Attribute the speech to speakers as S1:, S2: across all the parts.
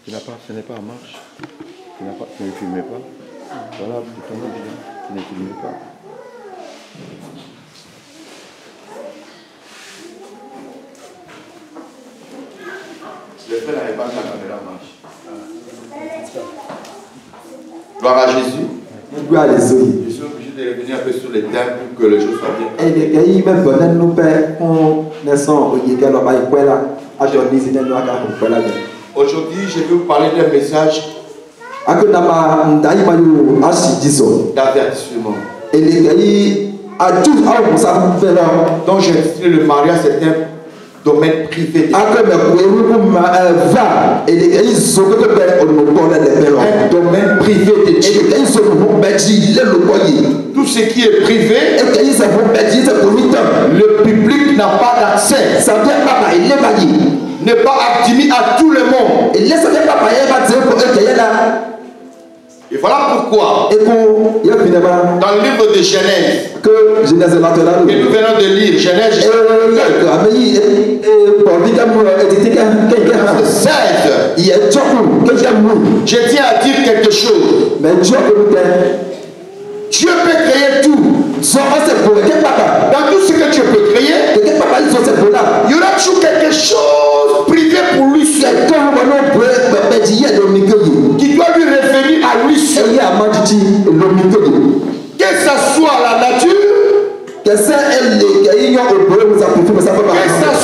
S1: Ce n'est pas en marche. Tu ne filmais pas. Voilà, pour ton nom, tu ne filmais pas. Le frère n'avait pas la caméra en marche. Gloire à Jésus.
S2: Gloire à Jésus.
S1: Je suis obligé de revenir un peu sur les thèmes pour que les choses soient bien. Aujourd'hui, je vais vous parler d'un message d'avertissement. Donc j'ai intitulé le mariage, c'est un domaine privé. Un domaine privé de Dieu. Tout ce qui est privé, le public n'a pas d'accès. N'est pas admis à tout le monde. Et voilà pourquoi, dans le livre de Genèse, que nous venons de lire, Genèse 16, je tiens à dire quelque chose. Dieu peut créer tout. Dans tout ce que Dieu peut créer, il y aura toujours quelque chose privé pour lui seul, qui doit lui référer à lui seul. Que ce soit la nature, que ce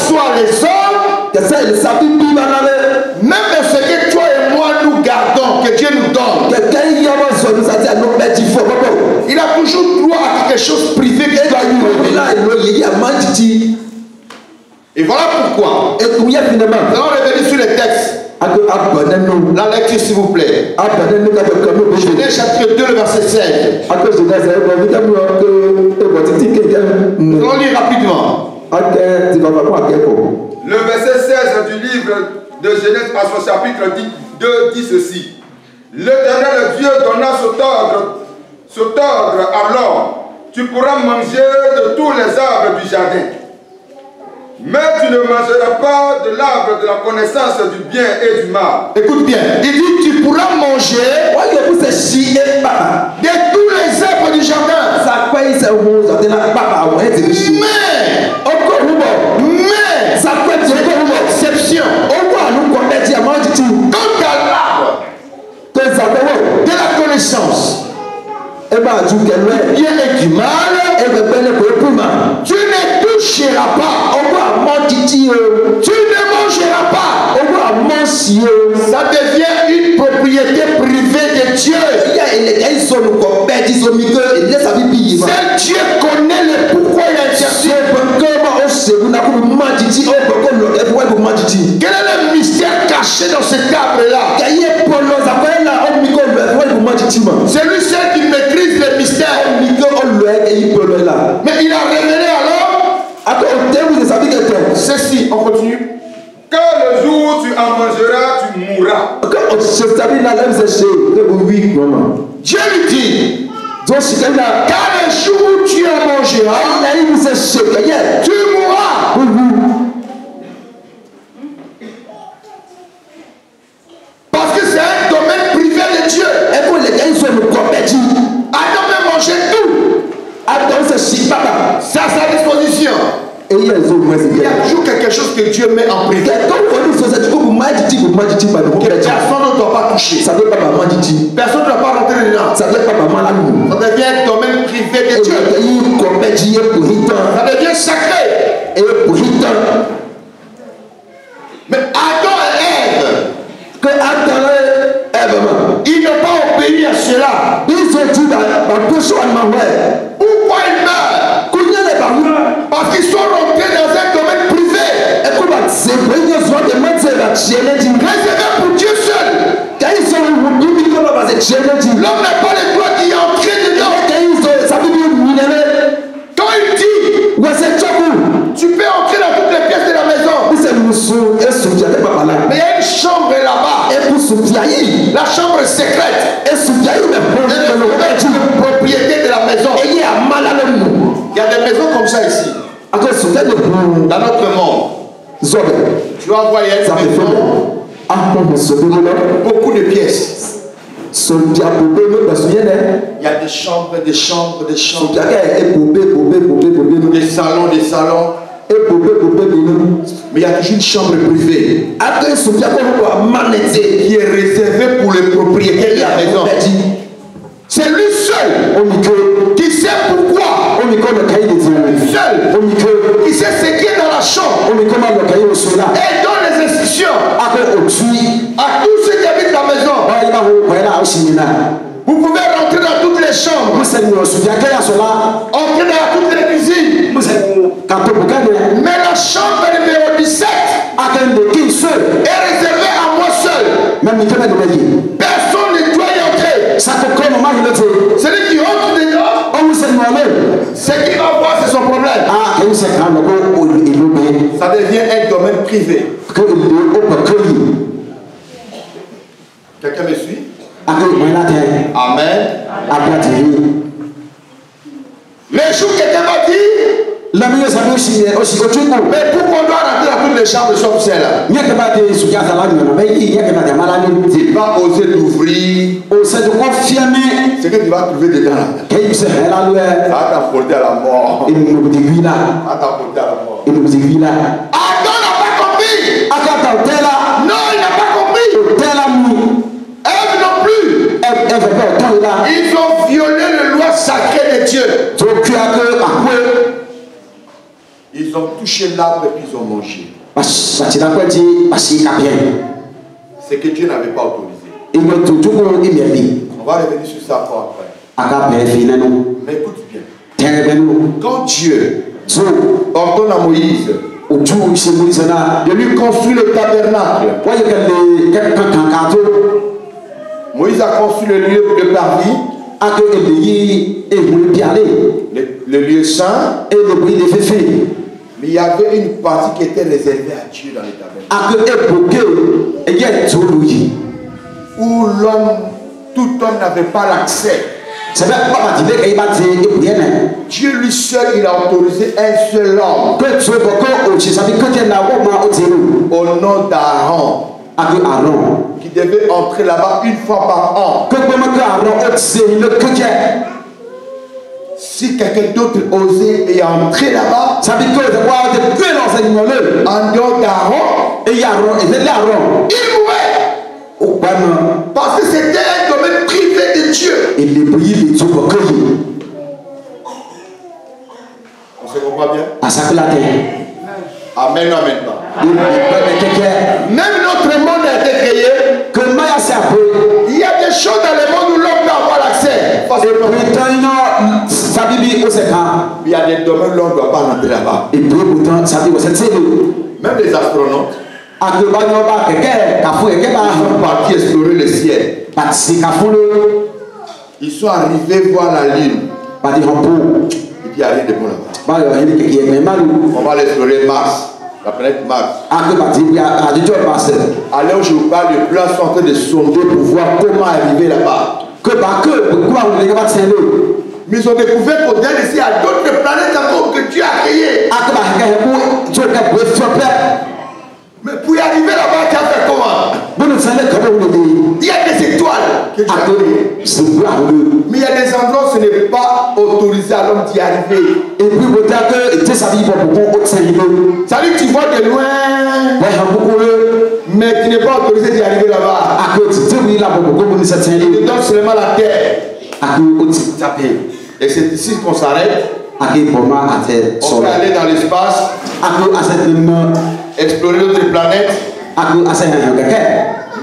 S1: soit les hommes, même ce que toi et moi nous gardons, que Dieu nous donne, il a toujours droit à quelque chose privé qui doit lui révéler. Et voilà pourquoi nous allons revenir sur les textes. La lecture s'il vous plaît. Genèse chapitre 2, le verset 16. Nous allons lire rapidement.
S3: Le verset 16 du livre de Genèse à son chapitre 2 dit ceci. L'Éternel Dieu donna cet ordre à l'homme. Tu pourras manger de tous les arbres du jardin. Mais tu ne mangeras pas de l'arbre de la connaissance du bien et du mal.
S1: Écoute bien, il dit tu pourras manger de tous les arbres du jardin. Mais exception. Quant à l'arbre de la connaissance du bien et du mal, tu ne toucheras pas. Tu ne mangeras pas. Ça devient une propriété privée de Dieu. Seul Dieu connaît le pourquoi il a interdit. Quel est le mystère caché dans cet arbre-là? C'est lui seul qui maîtrise les mystères. Mais il a révélé alors ceci. On continue.
S3: Car le jour où tu en mangeras, tu mourras.
S1: Dieu lui dit, car le jour où tu en mangeras, tu mourras. Parce que c'est un domaine privé de Dieu. Adam peut manger tout. C'est à sa disposition. Il y a toujours quelque chose que Dieu met en privé. Que personne ne doit pas toucher. Personne ne doit pas rentrer dedans. Ça devient un domaine privé de Dieu. Ça devient sacré. Mais Adam et Ève, ils n'ont pas obéi à cela. Pourquoi ils meurent? Parce qu'ils sont rentrés dans un domaine privé. Réservé pour Dieu seul. L'homme n'a pas le droit d'y entrer dedans. Quand il dit, tu peux entrer dans toutes les pièces de la maison. Mais il y a une chambre là-bas. La chambre secrète. Une propriété de la maison. Il y a des maisons comme ça ici. Dans notre monde. Tu vas voir, il y a une maison beaucoup de pièces. Il y a des chambres, des chambres, des chambres. Des salons, des salons. Mais il y a toujours une chambre privée qui est réservée pour le propriétaire de la maison. C'est lui seul qui sait pourquoi. Seul qui sait ce qui est dans la chambre. Et donne les instructions à tous ceux qui habitent la maison. Vous pouvez rentrer dans toutes les chambres. Entrer dans toutes les cuisines. Mais la chambre numéro 17 est réservée à moi seul. Personne ne doit y entrer. Celui qui entre dedans, ce qu'il va voir, c'est son problème. Ça devient un domaine privé. Quelqu'un me suit? Amen. Les jours quelqu'un va dire, mais pourquoi on doit rentrer dans toutes les chambres de son ciel? Il va oser t'ouvrir ce que tu vas trouver dedans. Ça va t'apporter à la mort. Ça va t'apporter à la mort. Adam n'a pas compris. Non, il n'a pas compris. Ève non plus. Ils ont violé les lois sacrées de Dieu. Ils ont touché l'arbre et puis ils ont mangé. C'est que Dieu n'avait pas autorisé. On va revenir sur ça après. Mais écoute bien. Quand Dieu ordonne à Moïse de lui construire le tabernacle, Moïse a construit le lieu de parvis, le lieu saint, mais il y avait une partie qui était réservée à Dieu dans le tabernacle, où l'homme, tout homme n'avait pas l'accès. Dieu lui seul, il a autorisé un seul homme au nom d'Aaron, qui devait entrer là-bas une fois par an. Si quelqu'un d'autre osait et entrer là-bas, en dehors d'Aaron, il mourrait. Parce que c'était un domaine privé de Dieu. On se comprend bien? Amen, amen. Même notre monde a été créé. Il y a des choses dans le monde où l'homme peut avoir l'accès. Il y a des domaines où l'homme ne doit pas rentrer là-bas. Même les astronautes, ils sont partis explorer le ciel. Ils sont arrivés voir la lune. Et puis il y a rien de bon là-bas. On va l'explorer Mars. La planète Mars. À l'heure où je vous parle, les plans sont en train de sonder pour voir comment arriver là-bas. Mais ils ont découvert qu'au-delà d'ici, il y a d'autres planètes encore que Dieu a créées. Mais pour y arriver là-bas, tu as fait comment? Il y a des étoiles que Dieu a créées. Mais il y a des endroits où ce n'est pas autorisé à l'homme d'y arriver. Ça dit que tu vois de loin, mais tu n'es pas autorisé d'y arriver là-bas. Il te donne seulement la terre. Et c'est ici qu'on s'arrête. On peut aller dans l'espace, explorer d'autres planètes.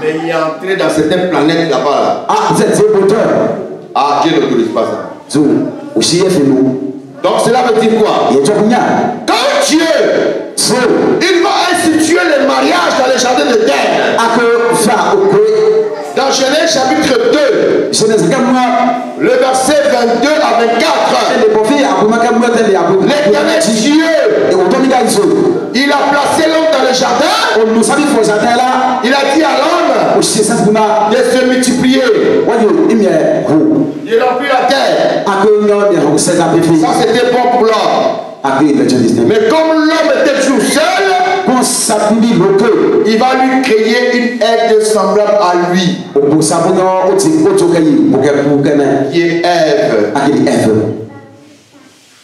S1: Mais il est entré dans certaines planètes là-bas. Ah, Dieu n'autorise pas ça. Donc cela veut dire quoi? Quand Dieu il va instituer le mariage dans les jardins de terre. Dans Genèse chapitre 2, le verset 22 à 24, l'Éternel Dieu, il a placé l'homme dans le jardin. Il a dit à l'homme de se multiplier. Il a rempli la terre. Ça c'était bon pour l'homme. Mais comme l'homme était toujours seul, il va lui créer une aide semblable à lui, qui est Ève.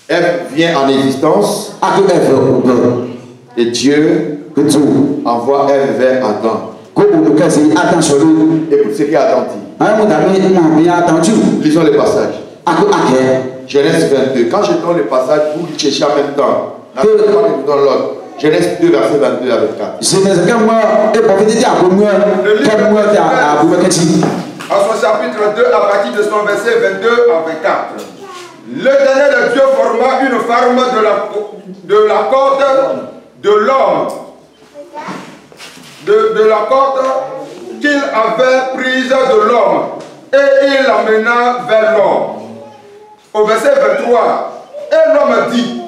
S1: Ève vient en existence et Dieu envoie Ève vers Adam. Écoute ce qu'Adam dit. Lisons le passage. Genèse 22. Quand je donne le passage, vous cherchez en même temps. Dans l'autre. Genèse 2, verset 22 à 24.
S3: En son chapitre 2, à partir de son verset 22 à 24. L'Éternel Dieu forma une femme de la corde de l'homme, de la corde qu'il avait prise de l'homme, et il l'amena vers l'homme. Au verset 23, et l'homme dit,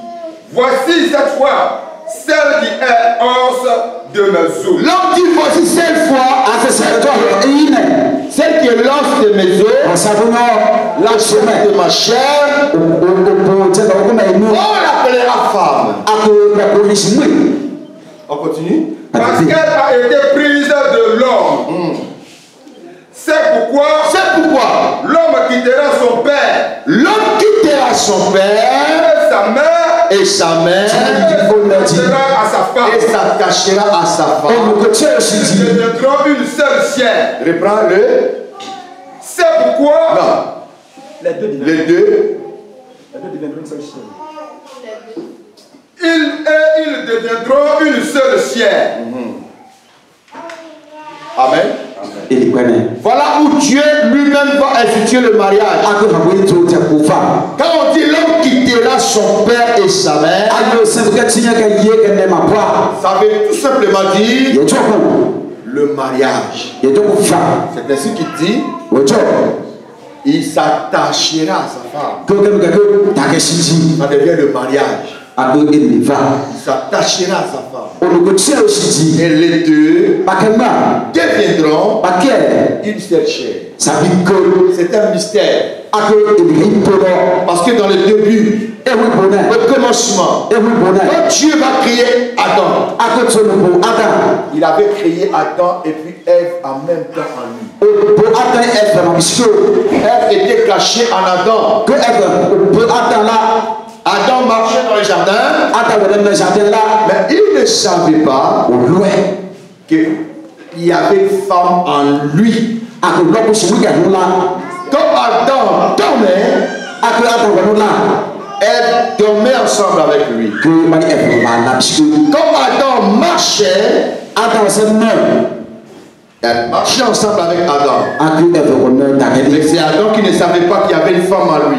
S3: voici cette fois celle qui est os de mes os.
S1: L'homme dit, voici cette fois, celle qui est l'os de mes os, la chair de ma chair, on l'appellera femme. On continue.
S3: Parce qu'elle a été prise de l'homme. C'est pourquoi l'homme quittera son père.
S1: L'homme quittera son père et sa mère
S3: à sa femme.
S1: Et s'attachera à sa femme.
S3: Ils deviendront une seule chair.
S1: Reprends-le.
S3: C'est pourquoi
S1: non. Les deux
S3: deviendront une seule chair. Ils deviendront une seule chair.
S1: Amen. Voilà où Dieu lui-même va instituer le mariage. Quand on dit l'homme quittera son père et sa mère, ça veut tout simplement dire le mariage. C'est ainsi qu'il dit, il s'attachera à sa femme. Ça devient le mariage. Il s'attachera à sa femme. Et les deux deviendront une seule chair. C'est un mystère. Parce que dans le début, au commencement, quand Dieu va créer Adam, il avait créé Adam et puis Ève en même temps en lui. Ève était cachée en Adam. Adam marchait dans le jardin, mais il ne savait pas qu'il y avait une femme en lui. Quand Adam dormait, elle dormait ensemble avec lui. Quand Adam marchait, elle marchait ensemble avec Adam. Mais c'est Adam qui ne savait pas qu'il y avait une femme en lui.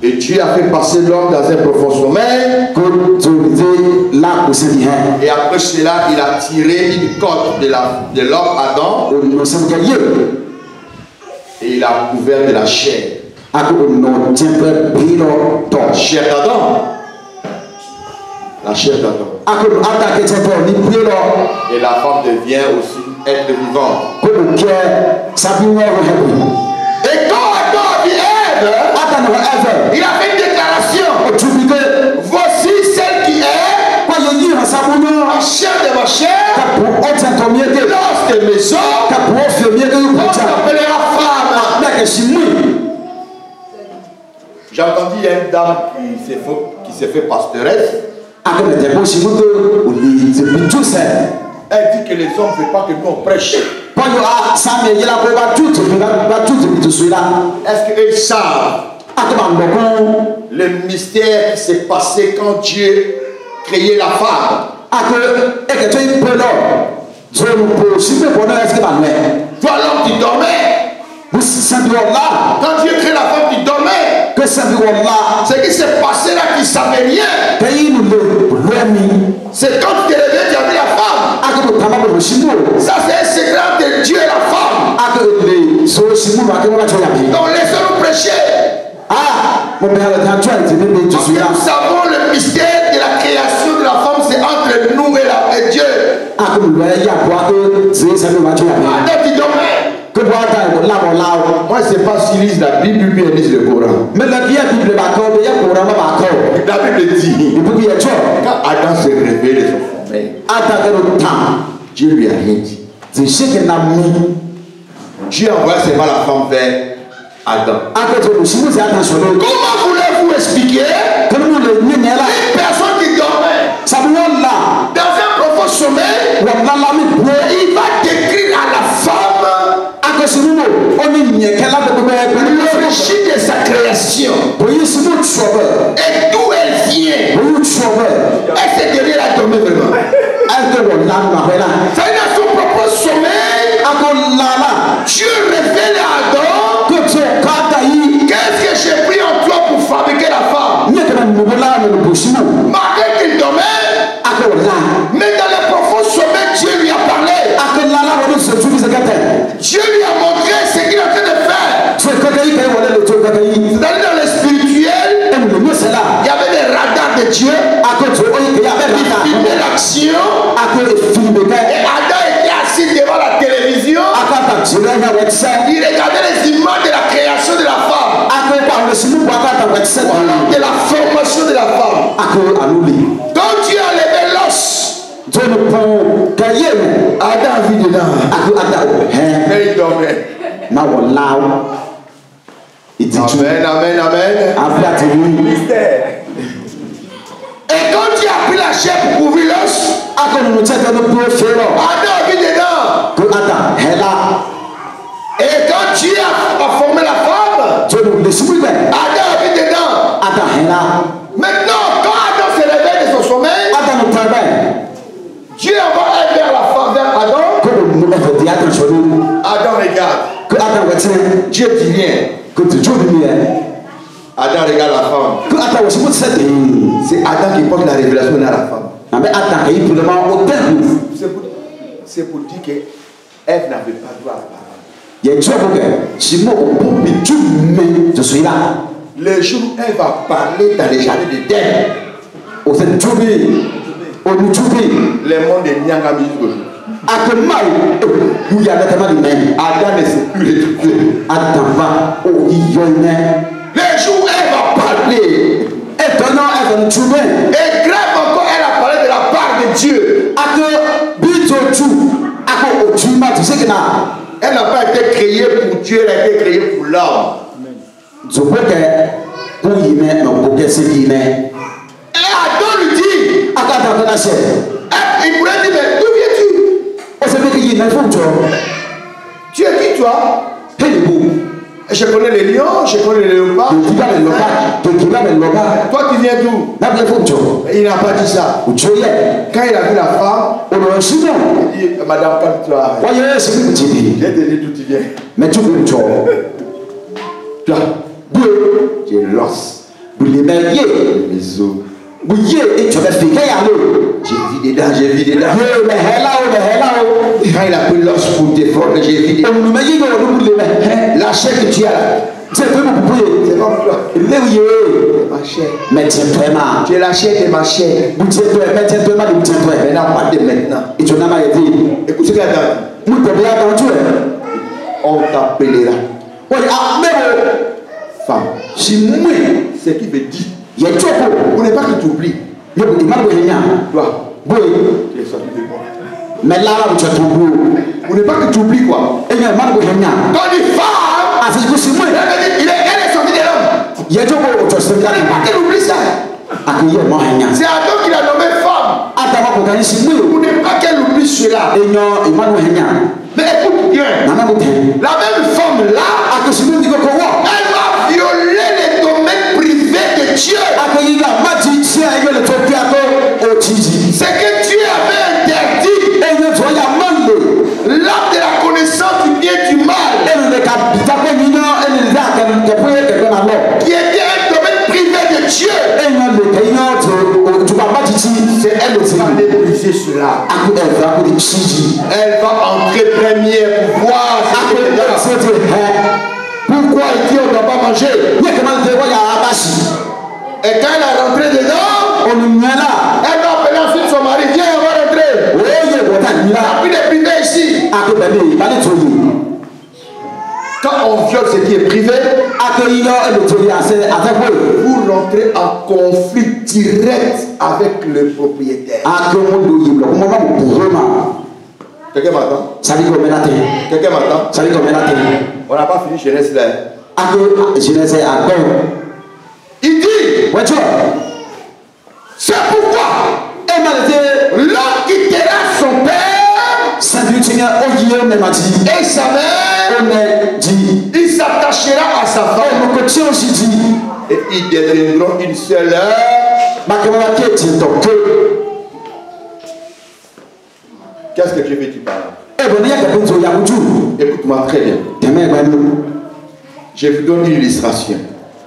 S1: Et Dieu a fait passer l'homme dans un profond sommeil. Et après cela, il a tiré une côte de l'homme Adam. Et il a couvert de la chair. La chair d'Adam. La chair d'Adam. Et la femme devient aussi être vivante. Et quand Adam a vu Ève, il a fait une déclaration. Voici celle qui est la chair de ma chair, l'os de mes os, on l'appellera femme. J'ai entendu une dame qui s'est fait pastoresse. Elle dit que les hommes ne veulent pas que nous on prêche. Est-ce qu'ils savent le mystère qui s'est passé quand Dieu créait la femme? Toi l'homme qui dormait, quand Dieu crée la femme qui dormait, ce qui s'est passé là qui ne savait rien, c'est quand tu te réveilles, tu as vu la femme. Ça c'est un secret de Dieu et la femme. Donc laissez-nous prêcher. Parce que nous savons le mystère de la création de la femme, c'est entre nous et Dieu. Adam tu dormais. Moi, je ne sais pas s'ils lisent la Bible ou bien ils lisent le Coran.
S2: Mais la Bible
S1: La Bible dit, quand Adam s'est réveillé de son sommeil, Dieu lui a rien dit. Dieu envoie seulement la femme vers Adam. Comment voulez-vous expliquer une personne qui dormait dans un profond sommeil, il va décrire à la femme l'origine de sa création et d'où elle vient. Elle s'est derrière la dormir vraiment. C'est dans son propre sommeil. Dieu révèle à Adam, qu'est-ce que j'ai pris en toi pour fabriquer la femme? Malgré qu'il dormait, mais dans le profond sommeil, Dieu lui a parlé. Dieu lui a montré ce qu'il est en train de faire. C'est-à-dire dans le spirituel, il y avait des radars de Dieu. Il filmait l'action. Et Adam était assis devant la télévision. Il regardait les images de la création de la femme. De la formation de la femme. Quand Dieu a levé l'os, Adam vit dedans. Mais il dormait. Amen, amen, amen. Et quand Dieu a pris la chair pour couvrir l'os, Adam vit dedans. Et quand Dieu a formé la femme, Adam vit dedans. Maintenant, quand Adam se réveille de son sommeil, Dieu envoie elle vers la femme, vers Adam. Adam regarde. Dieu dit rien. Adam regarde la femme. C'est Adam qui porte la révélation à la femme. C'est pour dire qu'Ève n'avait pas droit à la parole. Le jour où elle va parler dans les jardins d'Éden, les mondes de Nyangami aujourd'hui. Adam ne sait plus l'étudier. Le jour où elle va parler, et grave encore, elle a parlé de la part de Dieu. Elle n'a pas été créée pour Dieu, elle a été créée pour l'homme. Et Adam lui dit, il pourrait dire, mais d'où viens-tu? Tu es qui toi? Je connais les lions, je connais les léopards. Toi tu viens d'où? Il n'a pas dit ça. Quand il a vu la femme, il dit, madame, calme-toi. Je te dis d'où tu viens. Toi, tu es l'os. Les os. J'ai vu dedans. Quand il a pris l'os pour défendre, j'ai vu dedans. La chair que tu as là, c'est comme toi. Ma chair. Tu es la chair de ma chair. Maintenant, pas de maintenant. Écoute ce qu'il a dit. On t'appellera femme. Ce qui veut dire, vous n'êtes pas que tu oublies. Toi, tu es sorti de moi. Mais là, vous n'êtes pas que tu oublies quoi. Quand il femme, elle est sortie de l'homme. Il n'est pas qu'elle oublie ça. C'est Adam qui l'a nommé femme. Vous n'êtes pas qu'elle oublie cela. Mais écoute bien, la même femme là, elle va violer les domaines privés de Dieu. C'est que Dieu avait interdit l'arbre de la connaissance du bien et du mal, qui était un domaine privé de Dieu. C'est elle qui va briser cela. Elle va entrer première pour voir ce qui est dedans. Pourquoi il dit on ne doit pas manger? Et quand elle a rentré dedans, elle va appeler ensuite son mari. Viens, on va rentrer. Il n'y a plus de privé ici. Quand on viole ce qui est privé, vous rentrez en conflit direct avec le propriétaire. Quelqu'un m'entend? Quelqu'un m'entend? On n'a pas fini Genèse là. Il dit, c'est pourquoi l'homme quittera son père et sa mère, il s'attachera à sa femme et ils deviendront une seule. Qu'est-ce que je vais dire par là? Écoute-moi très bien. Je vous donne une illustration.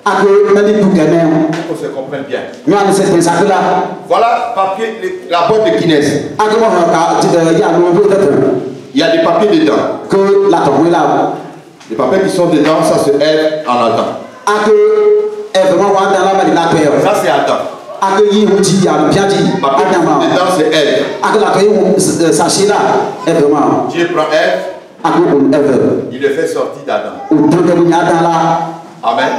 S1: On se comprenne bien. Voilà papier, la boîte de Guinness. Il y a des papiers dedans. Les papiers qui sont dedans, ça se Ève en Adam. Ça c'est Adam. Les papiers qui sont dedans, c'est Ève. Dieu prend Ève. Il le fait sortir d'Adam. Amen.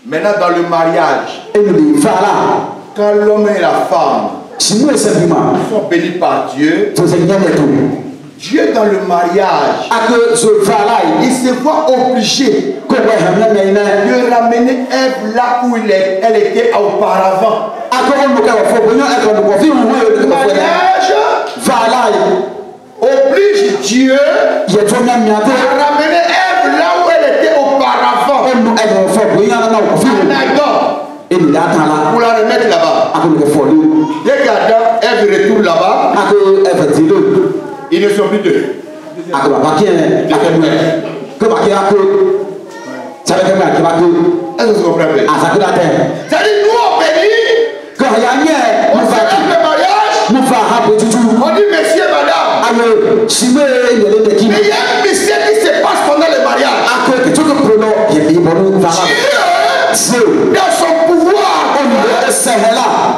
S1: Maintenant, dans le mariage, quand l'homme et la femme sont bénis par Dieu, Dieu dans le mariage, il se voit obligé de ramener Ève là où elle était auparavant. Le mariage oblige Dieu à ramener Ève là où elle était auparavant. Pour la remettre là-bas. Dès qu'Adam, Ève retourne là-bas, ils ne sont plus deux. Est-ce que vous comprenez? C'est-à-dire, nous on bénit, on célèbre le mariage, on dit messieurs, madame. Mais il y a un mystère qui se passe pendant le mariage. Dieu, dans son pouvoir,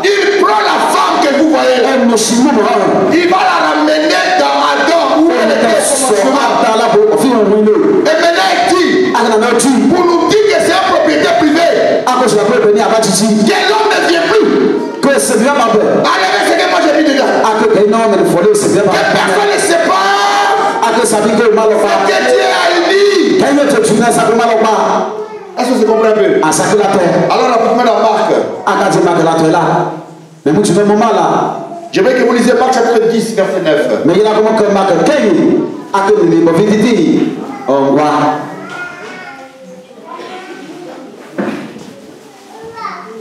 S1: il prend la femme que vous voyez là. Il va la ramener dans Adam où elle était commencement. Et maintenant il dit, pour nous dire que c'est un propriétaire privé, que l'homme ne vient plus. Allez, c'est que moi j'ai mis dedans. Que personne ne sait pas ce que Dieu a dit. Est-ce que vous comprenez un peu? Alors, apporte-moi la marque. J'aimerais que vous lisiez Marc chapitre 10, verset 9.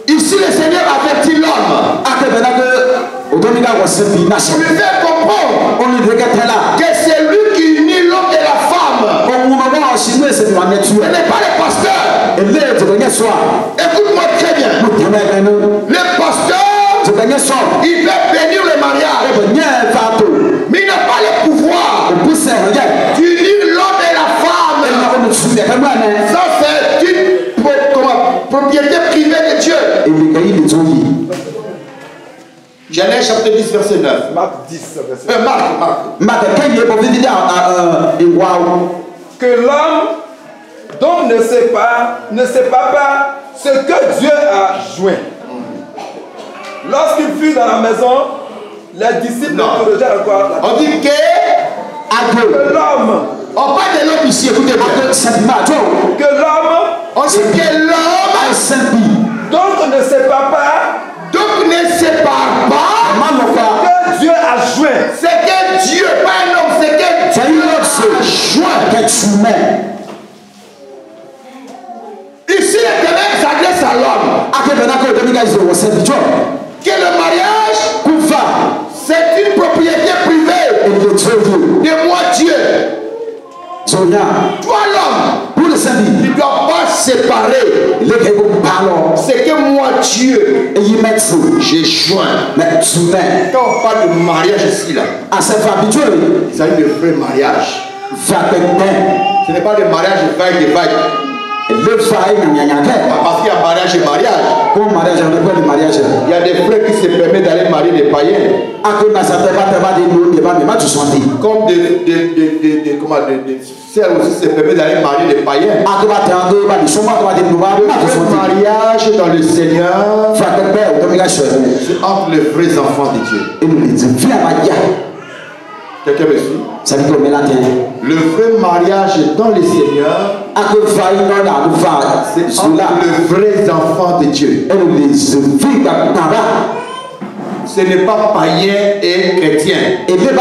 S1: Ici, le Seigneur avertit l'homme. Pour lui faire comprendre que c'est lui qui unit l'homme et la femme. Ce n'est pas le pasteur. Écoute-moi très bien. Le pasteur, il veut bénir le mariage. Mais il n'a pas le pouvoir d'unir l'homme et la femme. Ça, c'est une propriété privée de Dieu. Genèse chapitre 10, verset 9.
S3: Marc 10, verset 9.
S1: Marc.
S3: Que l'homme donc ne sépare pas ce que Dieu a joint. Lorsqu'il fut dans la maison, les disciples interrogèrent encore.
S1: On dit que
S3: l'homme.
S1: On parle de l'homme ici, écoutez-moi.
S3: Que l'homme.
S1: On dit que l'homme.
S3: Donc ne sépare pas.
S1: Donc ne sépare pas.
S3: Que Dieu a joint.
S1: C'est que Dieu, pas un homme, c'est que Dieu a joint. Ici, l'Éternel s'adresse à l'homme. Que le mariage, c'est une propriété privée de moi, Dieu. Toi, l'homme, tu ne dois pas séparer ce que moi, Dieu, j'ai joint. Quand on parle de mariage ici, là, c'est un vrai mariage. Ce n'est pas le mariage de vague. Parce qu'il y a mariage et mariage.
S2: Comme mariage, on appelle le mariage.
S1: Il y a des frères qui se permettent d'aller marier des païens. Comme des sœurs aussi se permettent d'aller marier des païens. Le mariage dans le Seigneur, c'est entre les vrais enfants de Dieu. Quelqu'un me suit? Le vrai mariage dans le Seigneur, c'est entre les vrais enfants de Dieu. Ce n'est pas païen et chrétien. Les vrais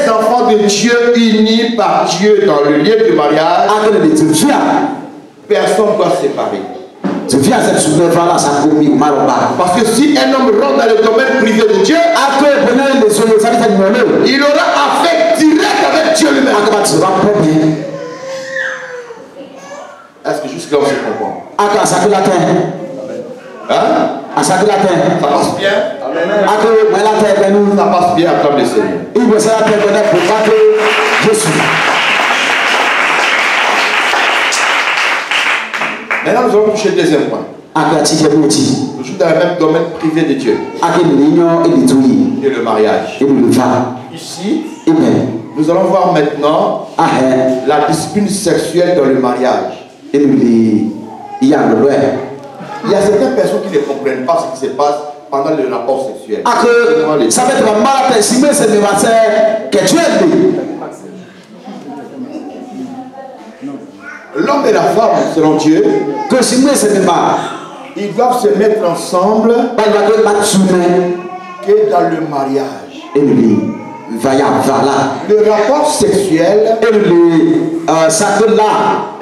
S1: enfants de Dieu unis par Dieu dans le lieu du mariage, personne ne doit séparer. Parce que si un homme rentre dans le domaine privé de Dieu, il aura affaire directe avec Dieu lui-même. Est-ce que jusque-là on se comprend? Hein? Ça passe bien? Ça passe bien, acclame le Seigneur. Maintenant, nous allons toucher le deuxième point. Toujours dans le même domaine privé de Dieu. Et le mariage. Ici, nous allons voir maintenant la discipline sexuelle dans le mariage. Il y a certaines personnes qui ne comprennent pas ce qui se passe pendant le rapport sexuel. L'homme et la femme, selon Dieu, ils doivent se mettre ensemble que dans le mariage. Le rapport sexuel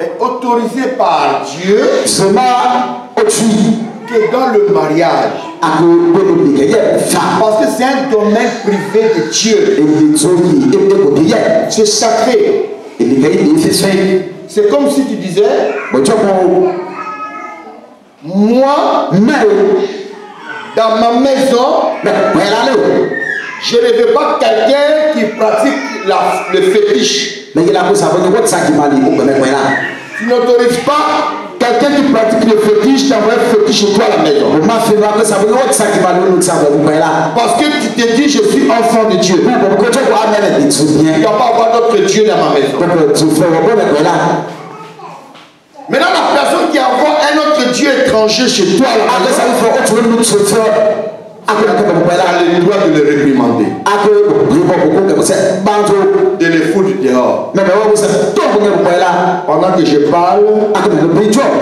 S1: est autorisé par Dieu que dans le mariage. Parce que c'est un domaine privé de Dieu. C'est sacré. C'est comme si tu disais, moi, dans ma maison, je ne veux pas quelqu'un qui pratique le fétiche. Tu n'autorises pas quelqu'un qui pratique le fétiche d'avoir un fétiche chez toi à la maison. Parce que tu te dis, je suis enfant de Dieu. Il ne doit pas avoir d'autre Dieu dans ma maison. Maintenant, la personne qui envoie un autre Dieu étranger chez toi à la maison, a le droit de le réprimander, de le foutre dehors. Pendant que je parle,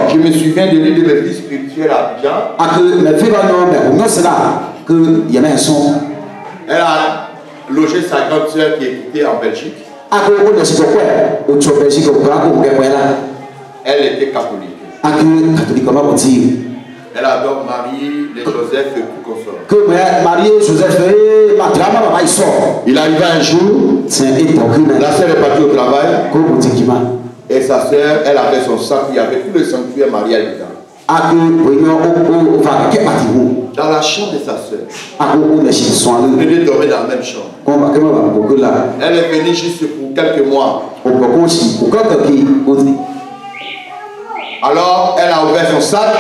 S1: je me souviens de l'une de mes vies spirituelles à Abidjan. Elle a logé sa grande soeur qui était en Belgique. Elle était catholique. Elle a donc marié les Joseph et tout consort. Il arriva un jour, la sœur est partie au travail, et sa sœur, elle avait son sac, il y avait tout le sanctuaire marial dedans. Dans la chambre de sa sœur, les deux dormaient dans la même chambre. Elle est venue juste pour quelques mois. Alors, elle a ouvert son sac.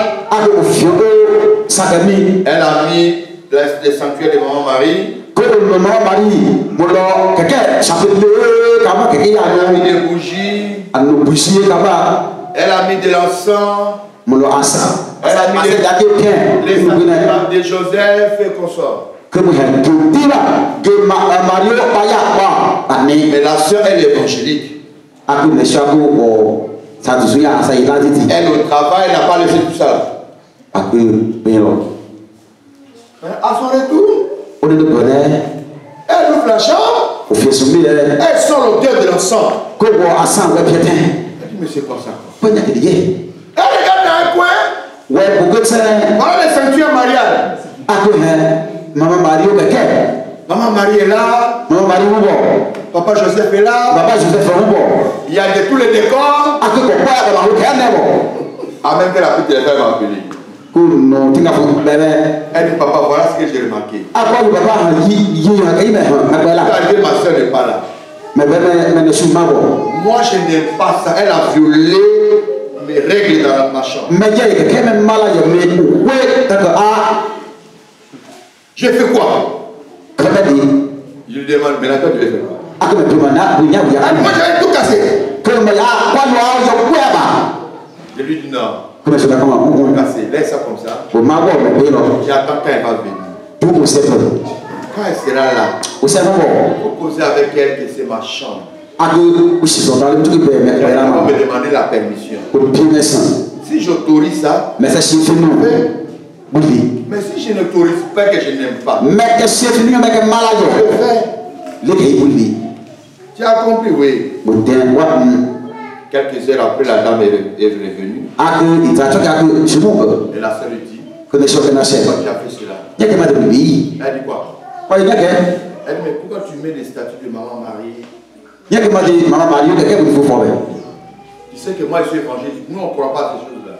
S1: Elle a mis les sanctuaires de Maman Marie. Elle a mis des bougies. Elle a mis de l'encens. Elle a mis les sanctuaires de Joseph et consorts. Mais la sœur, elle est évangélique. Elle au travail n'a pas laissé tout ça. À son retour, elle ouvre la chambre. Elle sent l'odeur de l'encens. Elle dit, mais c'est quoi ça? Elle regarde dans un coin. Voilà le sanctuaire marial. Maman Marie est là. Papa Joseph est là. Il y a de tous les décors. Même que la petite élève m'a appelé. Elle dit, papa, voilà ce que j'ai remarqué. Ma soeur n'est pas là. Moi, je n'aime pas ça. Elle a violé mes règles dans ma chambre. J'ai fait quoi? Je lui demande, mais là, toi, tu veux faire quoi? Moi, j'avais tout cassé. Je lui dis non. Tout cassé. Laisse ça comme ça. J'attends quand elle va venir. Quand elle sera là, il faut causer avec elle que c'est ma chambre. Elle va me demander la permission. Si j'autorise ça, mais si je n'autorise pas que je n'aime pas, je le fais. Tu as compris, oui. Quelques heures après, la dame est revenue. Et la sœur lui dit, pourquoi tu as fait cela? Elle dit quoi? Elle dit, mais pourquoi tu mets les statues de maman Marie? Tu sais que moi je suis évangéliste, nous on ne croit pas à ces choses-là.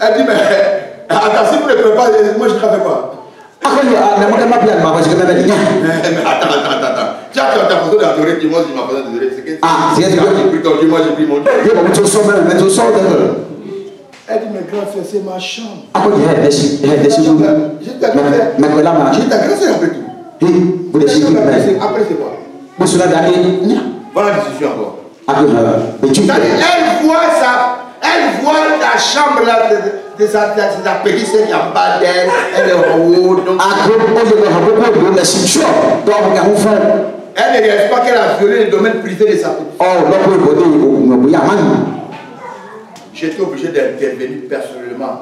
S1: Elle dit, mais attends, si vous ne croyez pas, moi je travaille quoi? Mais attends. Tu as ta façon d'adorer, dis-moi si ma façon d'adorer. C'est que tu as pris ton Dieu, moi j'ai pris mon Dieu. Elle dit, mais grand frère, c'est ma chambre. J'ai t'agressé après tout. Après c'est quoi? Voilà la discussion encore. Elle voit la chambre là de sa petite sœur qui est en bas d'elle, elle est en haut. Donc... Elle ne réalise pas qu'elle a violé le domaine privé de sa petite sœur. J'étais obligé d'intervenir personnellement.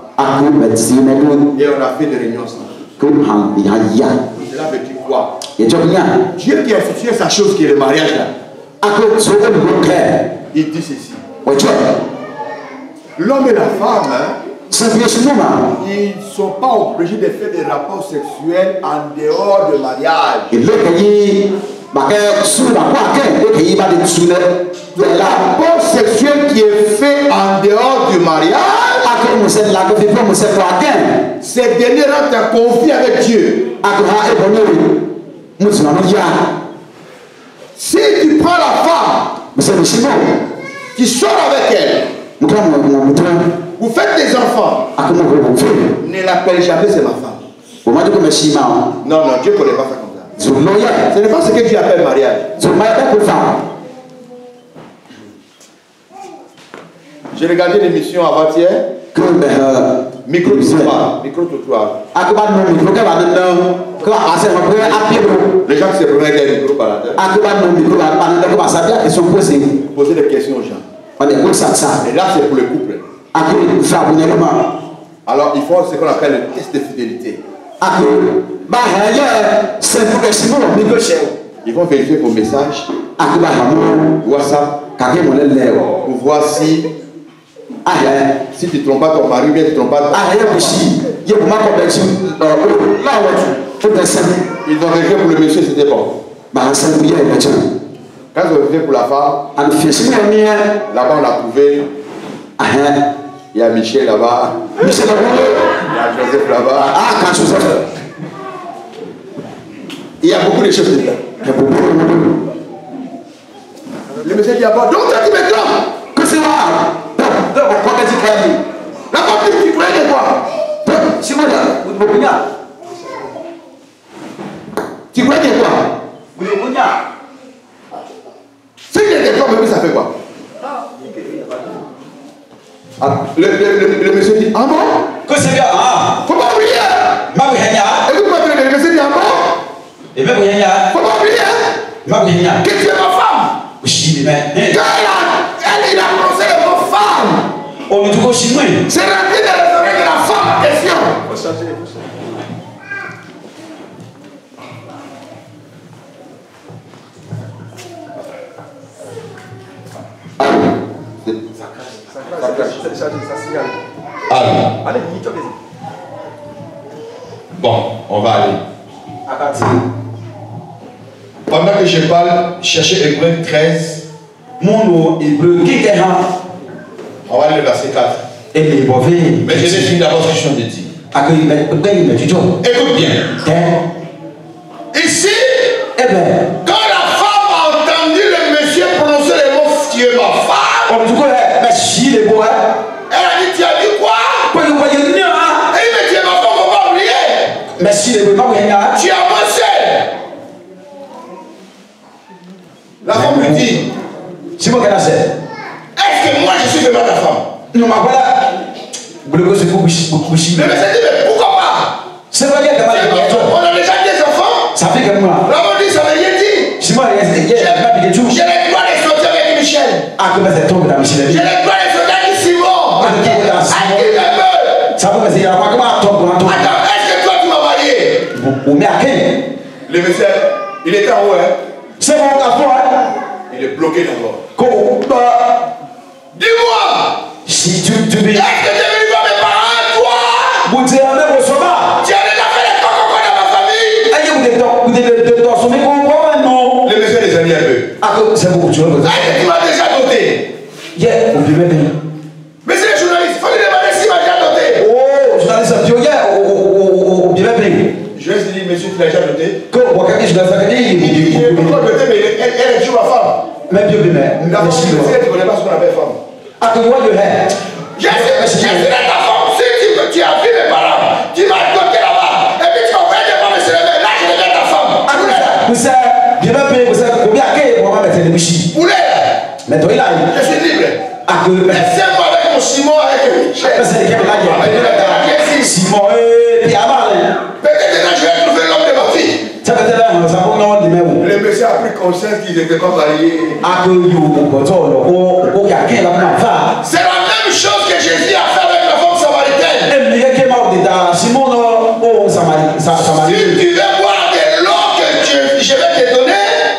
S1: Et on a fait des réunions ensemble. Cela veut dire quoi? Dieu qui a institué sa chose qui est le mariage là. Il dit ceci. L'homme et la femme, ils ne sont pas obligés de faire des rapports sexuels en dehors du mariage. Le rapport sexuel qui est fait en dehors du mariage, c'est donner un conflit avec Dieu. Si tu prends la femme, tu sors avec elle, vous faites des enfants, ne l'appelle jamais c'est ma femme. Non, Dieu ne connaît pas ça comme ça. Ce n'est pas ce que Dieu appelle mariage. J'ai regardé l'émission avant-hier. Micro-trottoir. Les gens qui se prennent des micros par la tête. Poser des questions aux gens. Et là, c'est pour le couple. Alors, il faut ce qu'on appelle le test de fidélité. Ils vont vérifier vos messages, WhatsApp, pour voir si tu ne trompes pas ton mari ou bien tu ne trompes pas ton mari. Ils ont vérifié pour le monsieur, c'était bon. Quand ils ont vérifié pour la femme, là-bas on a trouvé. Il y a Michel là-bas. Il y a Joseph là-bas. Il y a beaucoup de choses dedans. Le monsieur dit d'abord, donc tu me trompes. Que c'est moi? La partie qui croyait de quoi? Tu croyais de quoi? Si il était trompé, ça fait quoi? Le monsieur dit, ah bon? Que c'est bien? Faut pas oublier. Écoute-moi, le monsieur dit, ah bon? Faut pas oublier que tu es ma femme. Elle a prononcé le mot femme. C'est rentré dans les oreilles de la femme en question.
S4: Allez. Bon, on va aller. Pendant que je parle, cherchez Hébreux 13. On va aller le verset 4. Mais je vais finir d'abord ce que je viens de dire. Écoute bien. Ici,
S2: Eh bien,
S1: quand la femme a entendu le monsieur prononcer les mots tu es ma femme,
S2: on dit quoi? Mais si les beaux, hein?
S1: elle a dit tu as dit quoi?
S2: Quoi, vous voyez mieux, hein?
S1: Elle dit mais tu es ma femme, on va oublier.
S2: Mais si les beaux, pas rien, hein?
S1: Tu as avancé. La femme lui dit,
S2: C'est moi qui ai la scène.
S1: est-ce que moi je suis vraiment ta femme?
S2: Non, mais voilà. Vous le connaissez beaucoup.
S1: Le monsieur dit mais pourquoi pas?
S2: C'est vrai qu'il y a
S1: On a déjà des enfants.
S2: ça fait que moi.
S1: La femme dit ça veut rien dire.
S2: Si moi, il y a
S1: J'ai le droit de sortir avec Michel.
S2: ah, comment ça tombe dans Michel?
S1: J'ai le droit de sortir avec Simon. À qui je veux.
S2: Ça veut dire, comment tombe?
S1: Attends, est-ce que toi tu m'as marié?
S2: Vous mettez à qui?
S1: Le monsieur, il est en haut, hein?
S2: C'est mon garçon, hein?
S1: Il est bloqué d'abord.
S2: Comment?
S1: Dis-moi,
S2: Si tu
S1: est-ce que tu es venu voir mes parents, toi?
S2: vous dites, même au sauvage.
S1: Tu as déjà fait les cocos dans ma famille?
S2: Aïe, vous êtes dans son micro, non?
S1: Le monsieur les a mis un peu.
S2: Ah, c'est beaucoup, tu vois.
S1: Est-ce que tu m'as déjà doté?
S2: Yeah, vous pouvez même.
S1: Mais c'est les journalistes, il faut lui demander s'il m'a déjà doté.
S2: Oh, journaliste, tu vois, yeah, vous pouvez même.
S1: Je vais te dire, monsieur, tu l'as déjà doté?
S2: Que, vous avez dit, je dois faire
S1: Il est pourquoi doté, mais elle est toujours ma femme.
S2: même bien, mais.
S1: La femme, tu ne connais pas ce qu'on appelle femme.
S2: Ah, que moi, je l'ai.
S1: Je suis ta femme. Si tu as vu mes parents, tu m'as doté là-bas. Et puis tu m'envoies des femmes, c'est là, je deviens ta femme.
S2: Ah, vous savez, bien même, vous savez, combien à quel moment mettre les bichis?
S1: Poulet,
S2: Mais toi, il a.
S1: je suis libre.
S2: Ah, que.
S1: Laissez-moi avec mon Simon, avec Michel.
S2: C'est lesquels là, Simon, et puis avant,
S1: Peut-être que je vais trouver l'homme de ma vie.
S2: ça peut être là, ça peut non, de même.
S1: Le monsieur a pris conscience qu'ils n'étaient pas mariés.
S2: Ah, que you, au quelqu'un là,
S1: C'est la même chose que Jésus a fait avec la femme samaritaine.
S2: Simon, oh,
S1: Si
S2: Samari.
S1: tu veux boire de l'eau que je vais te donner,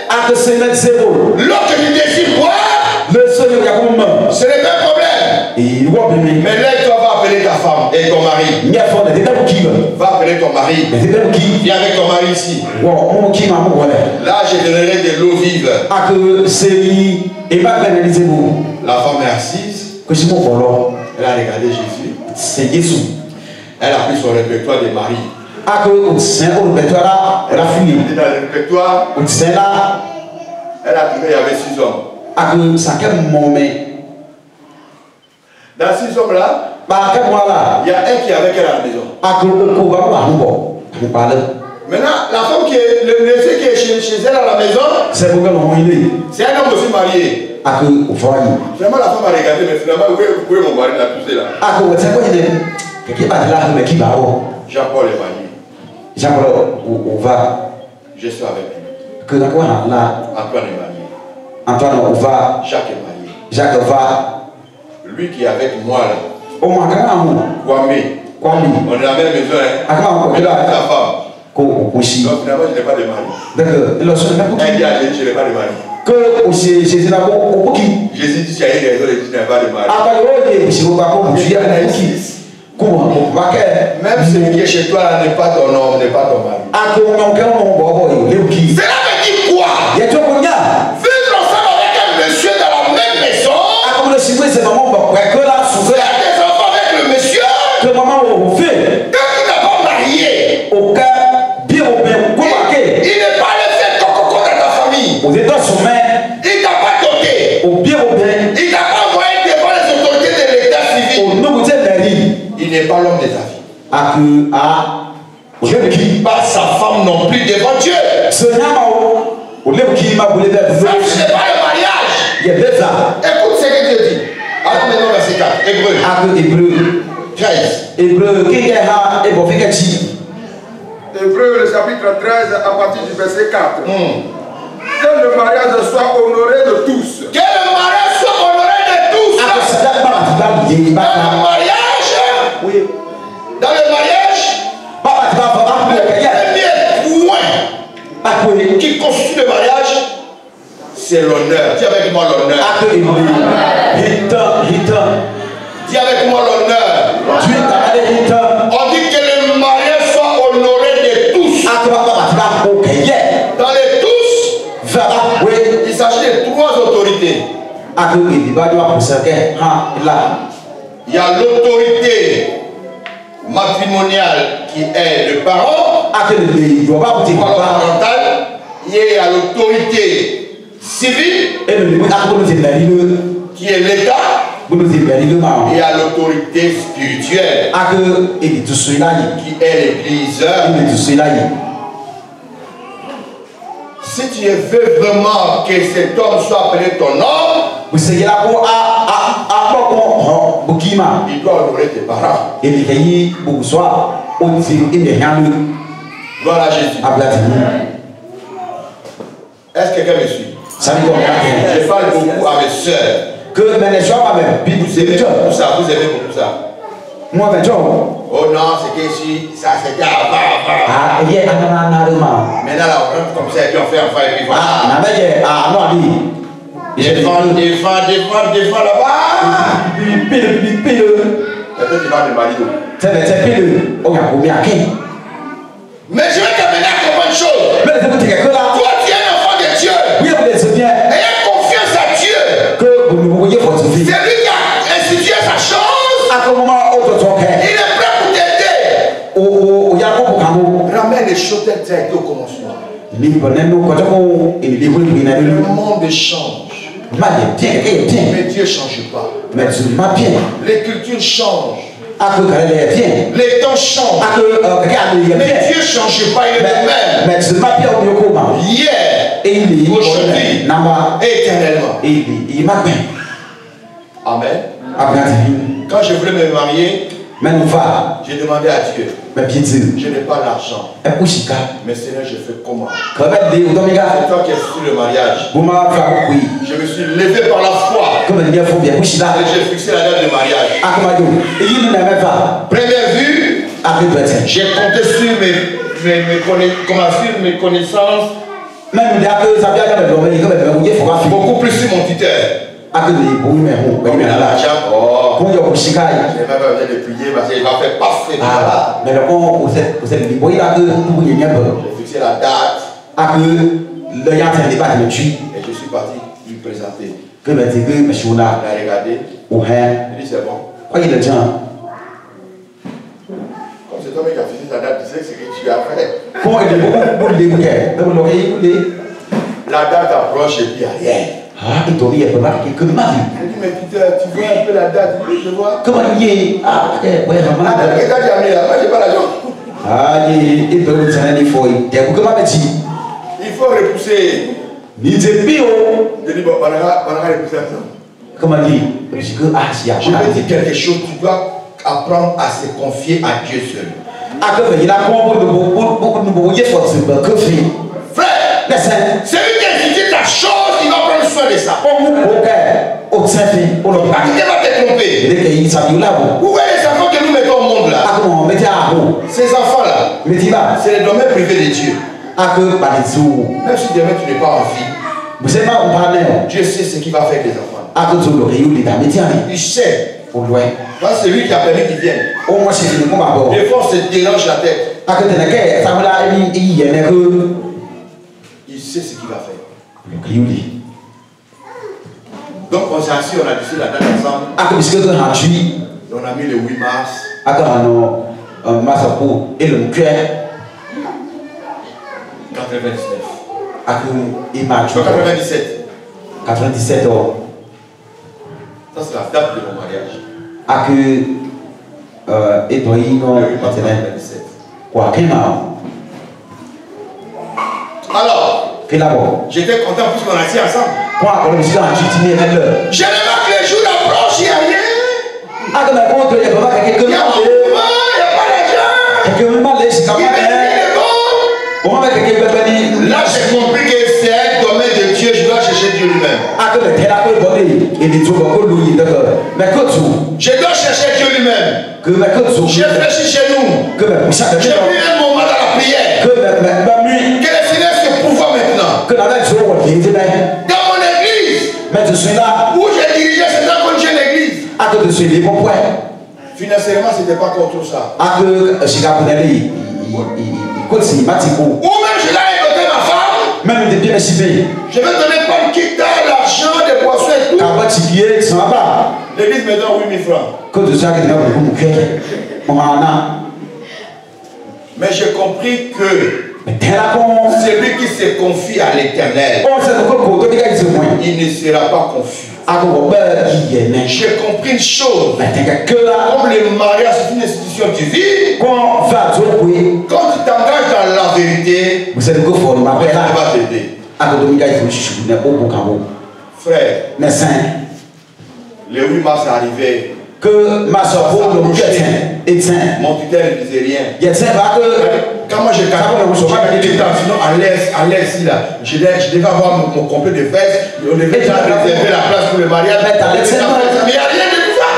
S2: Ah, que c'est mettre zéro.
S1: l'eau que tu désires boire,
S2: Le seul, il y a comme main.
S1: ce n'est pas un problème.
S2: Et il voit bien.
S1: Mais lève-toi, va appeler ta femme et ton mari.
S2: Il y a fond, il y a des qui.
S1: Va appeler ton mari.
S2: Mais c'est des qui.
S1: Viens avec ton mari ici.
S2: Bon, on qui m'a voilà.
S1: Là, je donnerai de l'eau vive.
S2: Ah, que c'est. Et pas pénaliser vous.
S1: La femme est assise.
S2: Que c'est mon colon.
S1: Elle a regardé Jésus.
S2: C'est Jésus.
S1: Elle a pris son répertoire des maris.
S2: Ah, que c'est un répertoire là. Elle a fini.
S1: Elle est dans le répertoire.
S2: C'est là.
S1: Elle a trouvé, il y avait 6 hommes.
S2: Ah, que ça quel moment.
S1: Dans 6 hommes-là,
S2: Bah, quel mois là.
S1: il y a un qui est avec elle à la maison.
S2: Ah, que on va voir. Vous parlez.
S1: Maintenant, la femme qui est, le monsieur qui est chez elle à la maison,
S2: C'est pour que l'on il est.
S1: c'est un homme aussi marié.
S2: Ah, que vous voyez.
S1: Finalement, la femme a regardé, mais finalement, où est mon mari l'a poussé là?
S2: Ah, que c'est quoi il est. Qui va là, mais qui va où?
S1: Jean-Paul est marié.
S2: Jean-Paul, on va.
S1: Je suis avec lui.
S2: Que d'accord là.
S1: Antoine est marié.
S2: Antoine, on va.
S1: Jacques est marié.
S2: Jacques va.
S1: Lui qui est avec moi là,
S2: Au moins, comment
S1: Kwame.
S2: on
S1: On est dans la même maison, hein.
S2: Ah, comment on
S1: Elle a avec sa femme.
S2: aussi.
S1: Donc finalement, je n'ai pas de mari.
S2: D'accord. Et le seul même
S1: Elle dit à Jésus, je n'ai pas de mari.
S2: que aussi, c'est là pour qui?
S1: Jésus dit, tu as une raison de dire, je n'ai pas de mari.
S2: Ah, bah, oui, c'est pas pour qui? Comment?
S1: Même celui qui est chez toi là n'est pas ton homme, n'est pas ton mari.
S2: Ah, comment on peut qui?
S1: Cela veut dire quoi?
S2: Il y a tout le monde.
S1: Vivre ensemble avec un monsieur dans la même maison,
S2: Ah, comme le civil, c'est maman, que là, sous
S1: faire des enfants avec le monsieur,
S2: que maman, on fait.
S1: quand tu n'as pas marié,
S2: Aucun bien au bien, quoi,
S1: il n'est pas le fait coco dans ta famille.
S2: vous êtes dans son main,
S1: Il t'a pas doté.
S2: au bien au bien,
S1: Il t'a pas envoyé devant les autorités de l'état civil.
S2: au nom de Mary.
S1: Il n'est pas l'homme de ta vie.
S2: Ah, que, ah,
S1: Je ne dis pas sa femme non plus devant Dieu.
S2: ce nyama, au lieu qui m'a voulu faire
S1: Ça, ce n'est pas le mariage.
S2: il y a des ça.
S1: Écoute ce que Dieu dit. Alors maintenant, verset 4. Hébreu
S2: Ah, que hébreu,
S1: 13.
S2: hébreu, qui est là, et bon, fait que tu.
S3: Hébreu, le chapitre 13, à partir du verset 4. Que le mariage soit honoré de tous.
S1: Que le mariage soit honoré de tous.
S2: Ah, que c'est là, bah,
S1: Dans le mariage,
S2: oui.
S1: dans le mariage,
S2: Bah,
S1: le premier point qui constitue le mariage, c'est l'honneur. Dis avec moi l'honneur.
S2: Ah, que hébreu, hita.
S1: Dis avec moi l'honneur.
S2: Tu es dans les hita.
S1: On dit que le mariage soit honoré de tous.
S2: Ah, que bah, ok, yeah.
S1: Dans les tous,
S2: Oui.
S1: il s'agit de 3 autorités.
S2: Ah, que il va dire pour ça que, ah, là.
S1: Il y a l'autorité matrimoniale qui est le parent,
S2: Ah, que il doit pas vous dire
S1: parent parental. Il
S4: Il y a l'autorité civile, qui est l'État. Il y a l'autorité spirituelle, qui est l'Église. Si tu veux vraiment que cet homme soit appelé ton homme, il doit honorer tes parents. Gloire à Jésus. Est-ce que quelqu'un me suit? Je parle beaucoup à mes soeurs. Vous aimez beaucoup ça, vous aimez beaucoup ça. Oh non, c'était ici, ça c'était avant. Maintenant là, on rentre comme ça et puis on fait un et puis voilà. Défends là-bas. Peut-être tu vas me valider. Mais je vais t'amener à comprendre une chose. Toi, tu es un enfant de Dieu. Ayez confiance à Dieu. C'est lui qui a institué sa chose. Il est prêt pour t'aider. Ramène les choses telles qu'elles étaient au commencement. Le monde change. Mais Dieu ne change pas. L'écriture change. Les temps changent. Mais Dieu ne change pas, il est le même. Hier, aujourd'hui, éternellement. Amen. Quand je voulais me marier, j'ai demandé à Dieu. Je n'ai pas l'argent. Mais Seigneur, je fais comment? C'est toi qui as su le mariage. Je me suis levé par la foi. Et j'ai fixé la date de mariage. Première vue, j'ai compté sur mes connaissances. Beaucoup plus sur mon tuteur. Comme il a l'argent, j'ai même pas besoin de prier parce qu'il va faire parfait. J'ai fixé la date. Et je suis parti lui présenter. Il a regardé. Il dit c'est bon. Comme c'est toi qui as fixé ta date, tu sais ce que tu as fait. La date approche et puis il n'y a rien. Il dit, mais putain, tu vois un peu la date? Oui, je vois. Comment il est? Qu'est-ce que tu as mis là? Moi, j'ai pas l'argent. Il faut repousser. Je dis, bon, on va repousser ça. Comment dire? Je vais dire quelque chose, tu dois apprendre à se confier à Dieu seul. Frère, c'est lui qui a institué ta chose, il va prendre soin de ça. Qui va te tromper? Où est les enfants que nous mettons au monde là? Ces enfants là, c'est le domaine privé de Dieu. Même si demain tu n'es pas en vie, Dieu sait ce qu'il va faire des enfants. Il sait. C'est lui qui a permis qu'ils viennent. Des fois on se dérange la tête. Il sait ce qu'il va faire. Donc on s'est assis, on a décidé la date ensemble. Et on a mis le 8 mars. 97.
S1: 97 ans.
S4: Ça c'est la date de mon mariage.
S1: Le 8 mars
S4: 97. Alors, j'étais content puisqu'on a assis ensemble. Je remarque que les jours d'approche, il n'y a rien. Il y a un mouvement, il n'y a pas d'argent. Là, j'ai compris que c'est un domaine de Dieu, je dois chercher Dieu lui-même. Je dois chercher Dieu lui-même. J'ai réfléchi chez nous. J'ai pris un moment dans la prière. Que le Seigneur se pouvoir maintenant. Dans mon église, où j'ai dirigé, c'est dans mon église. Financièrement, ce n'était pas contre ça. Ou même je l'ai écouté ma femme. Je vais donner pas le kit, l'argent, des boissons et tout. L'église me donne 8 000 francs. Mais j'ai compris que Celui qui se confie à l'Éternel, il ne sera pas confus. J'ai compris une chose. Comme le mariage est une institution divine, quand tu t'engages dans la vérité, Dieu va t'aider. Frère, le 8 mars est arrivé. Mon tuteur ne disait rien. Quand moi j'ai sinon à l'aise là, je devais avoir mon complet de fesses, on devait réserver la place pour le mariage. Mais il n'y a rien de tout ça.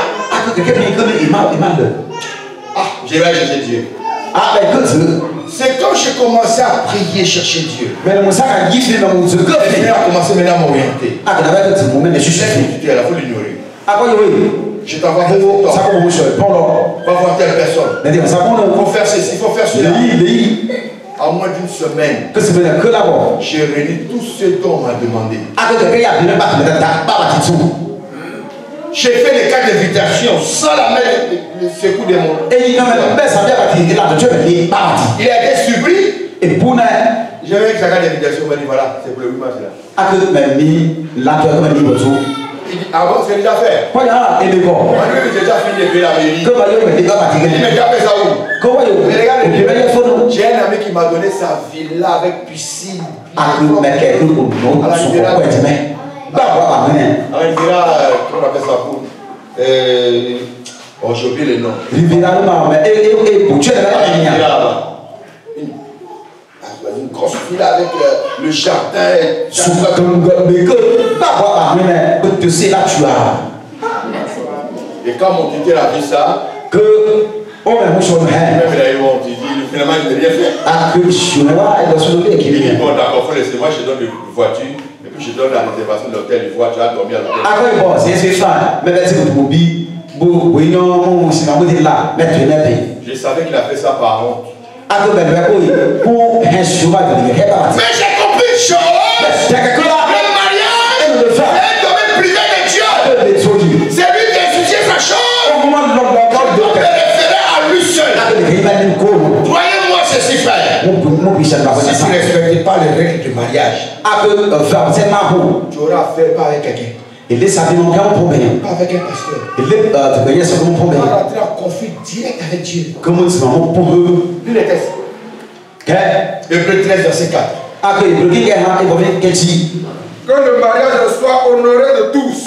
S4: Ah, j'ai vais chercher Dieu. C'est quand j'ai commencé à prier, chercher Dieu. Le Seigneur a commencé maintenant à m'orienter. Il faut l'ignorer. Je t'envoie va voir telle personne. Il faut faire ceci, il faut faire cela. En moins d'une semaine, j'ai réuni tout ce dont on m'a demandé. J'ai fait les cas d'invitation sans la mettre le secours de mon. Il a été surpris. J'ai vu que sa carte d'invitation m'a dit voilà, c'est pour le 8 mars là. Il dit, ah bon, c'est déjà fait. Moi, j'ai déjà fini de payer la mairie. Il m'a déjà fait ça où? Mais regarde, j'ai un ami qui m'a donné sa villa avec piscine. Alors, il dira, comment on appelle ça pour j'ai oublié le nom. Une grosse villa avec le jardin. Et quand mon tuteur a vu ça, même il a eu honte, il dit finalement je n'ai rien fait. Il dit bon d'accord, faut laisser moi, je donne une voiture, et puis je donne la réservation de l'hôtel, une voiture, tu vas dormir à l'hôtel. Je savais qu'il a fait ça par honte. Mais j'ai compris une chose. Le mariage est un domaine privé de Dieu. C'est lui qui a étudié sa chose. Je me référer à lui seul. Croyez-moi ceci, frère. Si tu ne respectes pas les règles du mariage, tu auras affaire pas avec quelqu'un. Pas avec un pasteur. Tu vas rentrer en conflit direct avec Dieu. Lui les textes. Hébreux 13, verset 4. Que le mariage soit honoré de tous.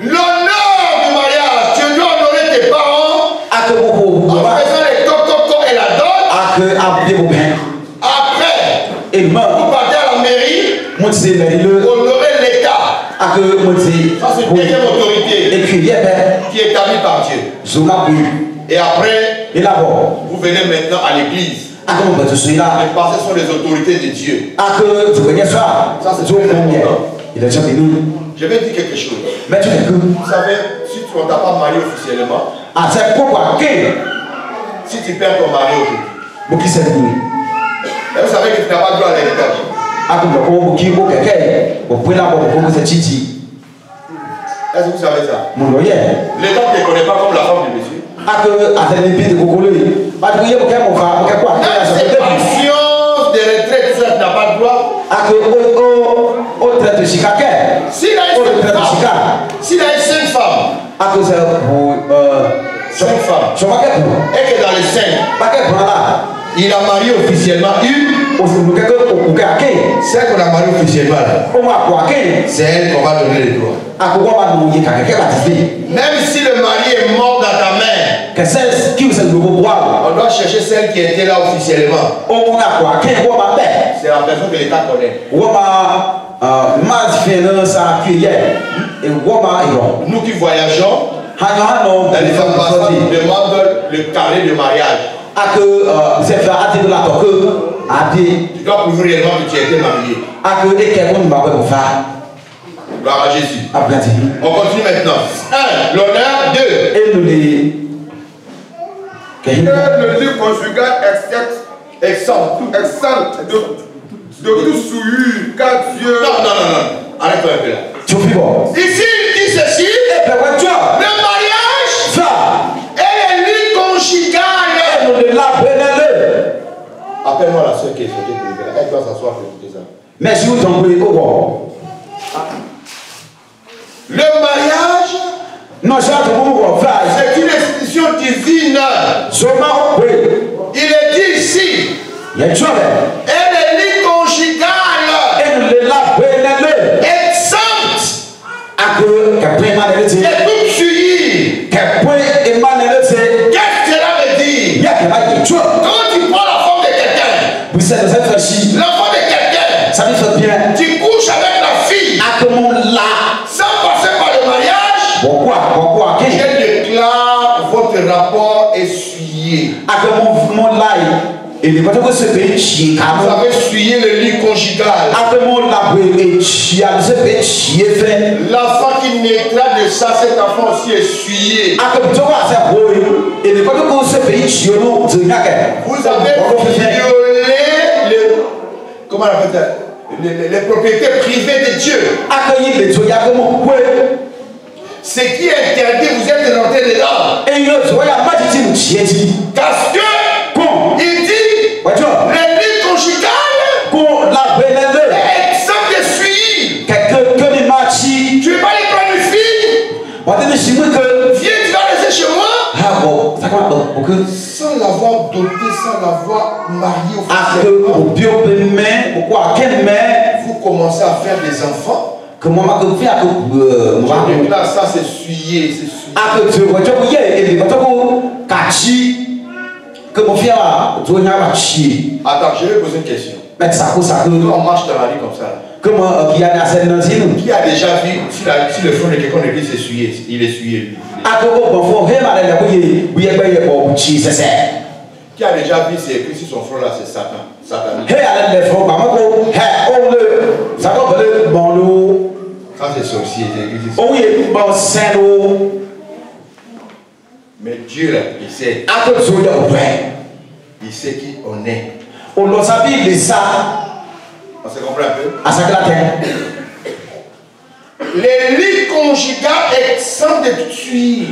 S4: L'honneur du mariage, tu dois honorer tes parents en faisant les coco et la dot. Après, vous partez à la mairie, honorer l'État. Ça c'est une deuxième autorité qui est établie par Dieu. Et après, vous venez maintenant à l'église. Les pasteurs sont les autorités de Dieu. Ça c'est très important. Je vais dire quelque chose. Vous savez, si tu ne t'as pas marié officiellement, si tu perds ton mari aujourd'hui, vous savez que tu n'as pas droit à l'héritage. Est-ce que vous savez ça? L'État ne te connaît pas comme la femme du monsieur. Ces pensions de retraite, ça tu n'as pas le droit. S'il a eu 5 femmes, 5 femmes, et que dans les 5, il a marié officiellement une. Celle qu'on a mariée officiellement, c'est elle qu'on va donner les droits. Même si le mari est mort dans ta main, on doit chercher celle qui était là officiellement. C'est la personne que l'État connaît. Nous qui voyageons, dans les ambassades, nous demandent le carnet de mariage. Tu dois prouver réellement que tu as été marié. Gloire à Jésus. On continue maintenant. 1. L'honneur. 2. Le livre conjugal exempt de toute souillure, car Dieu. Non. Arrête-toi un peu là. Ici, il dit ceci. Le mariage et les lits conjugales Appelle-moi la soeur qui est sortie de l'hiver. Elle doit s'asseoir pour écouter ça.
S2: Mais si vous tombez au bord.
S4: Le mariage,
S2: non,
S4: c'est une institution divine. Il est dit ici. Et les lits conjugales exemptes et tout suivi. Qu'est-ce que cela veut dire? Quand tu prends la forme de quelqu'un, l'enfant de quelqu'un, tu couches avec la fille sans passer par le mariage. Je déclare votre rapport essuyé. Vous avez essuyé le lit conjugal. L'enfant qui naîtra de ça, cet enfant aussi essuyé. Vous avez violé comment on appelle ça? Les propriétés privées de Dieu. Ce qui est interdit, vous êtes rentré dedans. Parce que il dit les lits conjugales est exempt de suivi. Tu vas aller prendre une fille. Viens, tu vas rester chez moi. Sans l'avoir doté, sans l'avoir marié officiellement. Vous commencez à faire des enfants. Je déclare ça, c'est suyé, c'est suyé.
S2: Attends, je
S4: vais poser une question. Quand on marche dans la rue comme ça, qui a déjà vu si le front de quelqu'un de l'église est essuyé, il est essuyé lui? Qui a déjà vu c'est écrit sur son front là, c'est Satan. Ça c'est sorcier, c'est écrit. Mais Dieu là, il sait. Il sait qui on est. On se comprend un peu? Les lits conjugales exempts de tout suivi.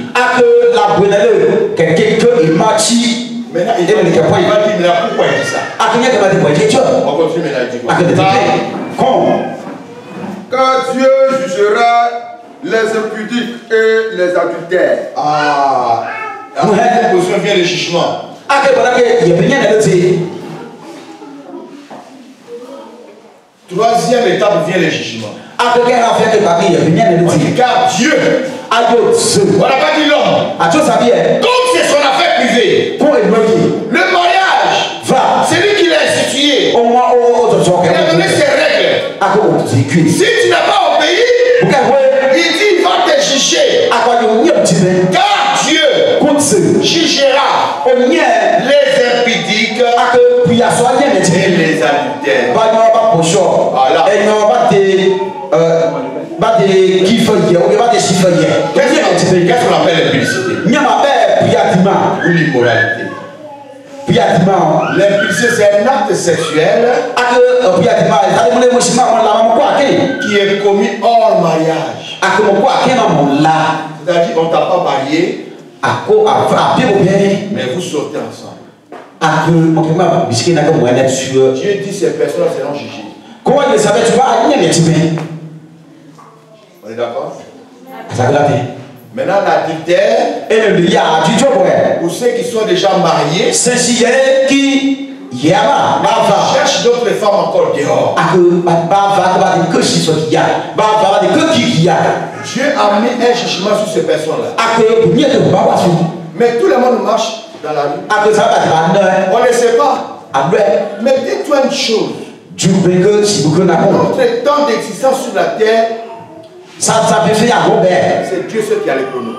S4: Maintenant, il va dire pourquoi il dit ça. On continue maintenant.
S3: Quand Dieu jugera les impudiques et les adultères.
S4: Ah, après la position vient le jugement. Troisième étape vient le jugement. Car Dieu, on n'a pas dit l'homme. Donc c'est son affaire privée. Le mariage, c'est lui qui l'a institué. Il a donné ses règles. Si tu n'as pas obéi, il dit il va te juger. Car Dieu jugera les impudiques et les adultères. Voilà. Qu'est-ce qu'on appelle l'impudicité? Ou l'immoralité? L'impudicité, c'est un acte sexuel qui est commis hors mariage. C'est-à-dire qu'on ne t'a pas marié, mais vous sortez ensemble. Dieu dit ces personnes seront jugées. On est d'accord? Maintenant, l'adultère, pour ceux qui sont déjà mariés, cherche d'autres femmes encore dehors. Dieu a mis un jugement sur ces personnes-là. Mais tout le monde marche dans la rue. On ne sait pas. Mais dis-toi une chose. Notre temps d'existence sur la terre, c'est Dieu seul qui a les pronoms.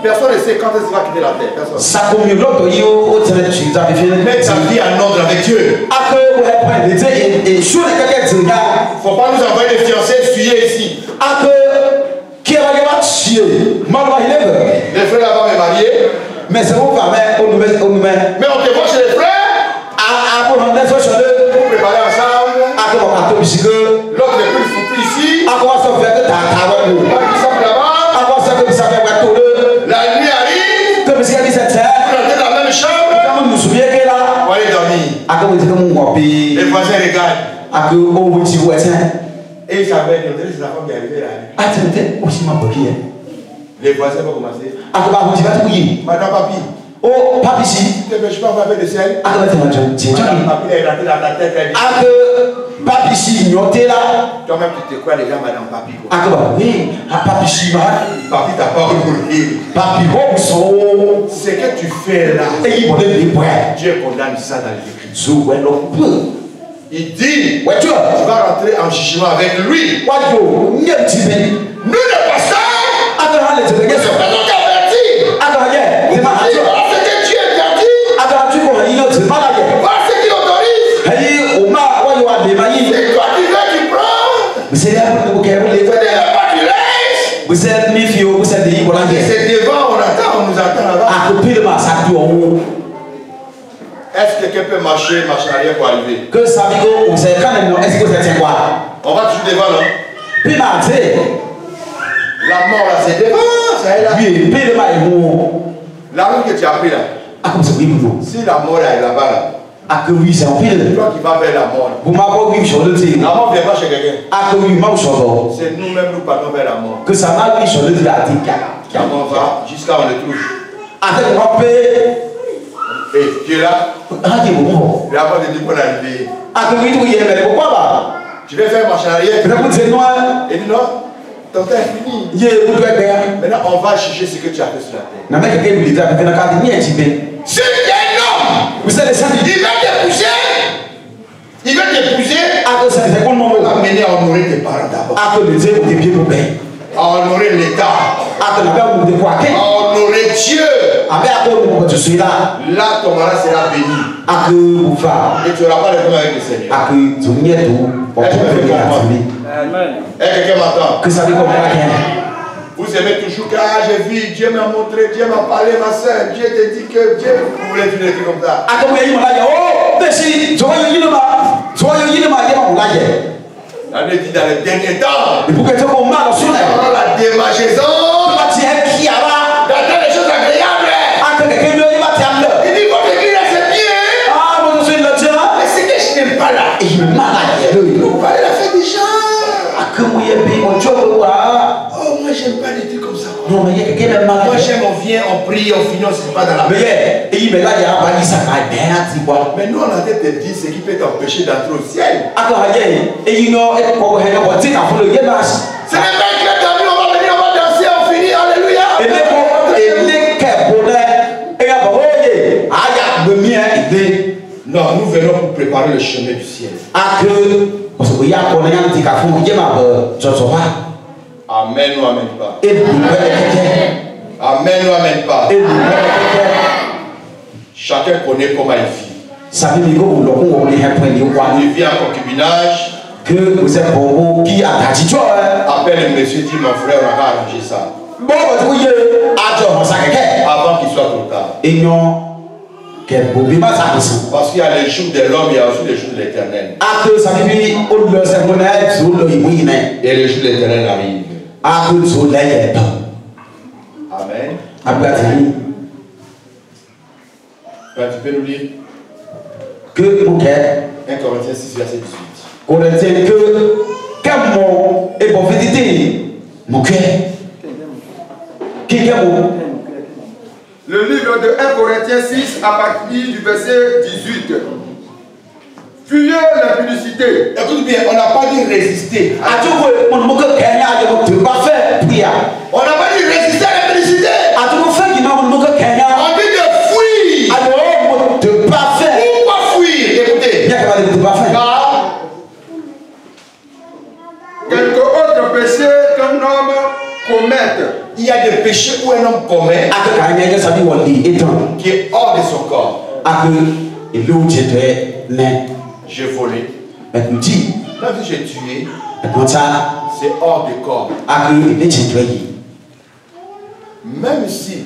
S4: Personne ne sait quand est-ce qu'il va quitter la terre. Personne. Mets ta vie en ordre avec Dieu. Il ne faut pas nous envoyer des fiancés essuyés ici. Les frères là-bas est marié. Mais on te voit chez les frères. Pour préparer ensemble. L'autre est plus foutu ici. La nuit arrive. Vous rentrez dans la même chambre. Les voisins regardent. Et ils savaient que c'est la femme qui est arrivée là. Les voisins vont commencer. Madame Papi.
S2: Oh, papi si.
S4: Je ne peux pas faire de sel.
S2: Madame
S4: Papi est rentré dans ta tête.
S2: papi si, nyoté là.
S4: Toi-même, tu te crois déjà Madame Papi.
S2: Oui, papi si,
S4: Papi t'a pas reconnu.
S2: Papi,
S4: ce que tu fais là, Dieu condamne ça dans les Écritures. Il dit, tu vas rentrer en jugement avec lui. Nous ne passons pas qu'avertir. Ce que Dieu interdit, ce qu'il autorise. C'est toi qui veux, tu prends. C'est devant, on attend, on nous attend là-bas. Est-ce que quelqu'un peut marcher arrière pour arriver? On va toujours devant là. La mort là, c'est devant, c'est là. La route que tu as pris là. Si la mort là est là-bas là. C'est toi qui vas vers la mort. La mort ne vient pas chez quelqu'un. C'est nous-mêmes nous partons vers la mort. La mort va jusqu'à on le trouve. Et tu es là. Il n'a pas de dire qu'on est arrivé. Tu veux faire marcher arrière. Et dit non, ton temps est fini. Maintenant on va chercher ce que tu as fait sur la terre. Si tu es un homme, il va t'épouser. Il va t'épouser. On va l'amener à honorer tes parents d'abord. À honorer l'État. À honorer Dieu. Là, ton mari sera béni. Et tu n'auras pas de problème avec le Seigneur. Est-ce que quelqu'un m'entend? Vous aimez toujours que j'ai vu, Dieu m'a montré, Dieu m'a parlé, ma soeur, Dieu te dit que Dieu, vous voulez dire des trucs comme ça. La Bible dit dans les derniers temps, il y aura la démageaison, d'attendre les choses agréables. Il dit votre église c'est bien. Mais c'est que je n'aime pas là. Vous parlez la fête des gens. Oh, moi j'aime pas des trucs comme ça. Moi j'aime, on vient, on prie, on finit, on ne se pas dans la paix. Mais nous on a tête de dire ce qui peut t'empêcher d'entrer au ciel. Ce n'est pas un club d'amis, on va venir, on va danser, on finit, alléluia. Non, nous venons pour préparer le chemin du ciel. Amen ou amen pas. Amen ou amen pas. Chacun connaît comment il vit. Il vit en concubinage. Appelle le monsieur, dit mon frère, on va arranger ça. Avant qu'il soit trop tard. Parce qu'il y a les jours de l'homme, il y a aussi les jours de l'éternel. Et les jours de l'éternel arrivent. Amen. Ben, tu peux nous lire 1 Corinthiens 6, verset 18. Le livre de 1 Corinthiens 6 à partir du verset 18. Fuyez l'impudicité. Écoute bien, on n'a pas dit résister. On n'a pas dit résister à l'impudicité. On dit de fuir. Pourquoi fuir? Écoutez. Car quelque autre péché qu'un homme commette. Il y a des péchés où un homme commet qui est hors de son corps. J'ai volé. Même si j'ai tué, c'est hors du corps. Même si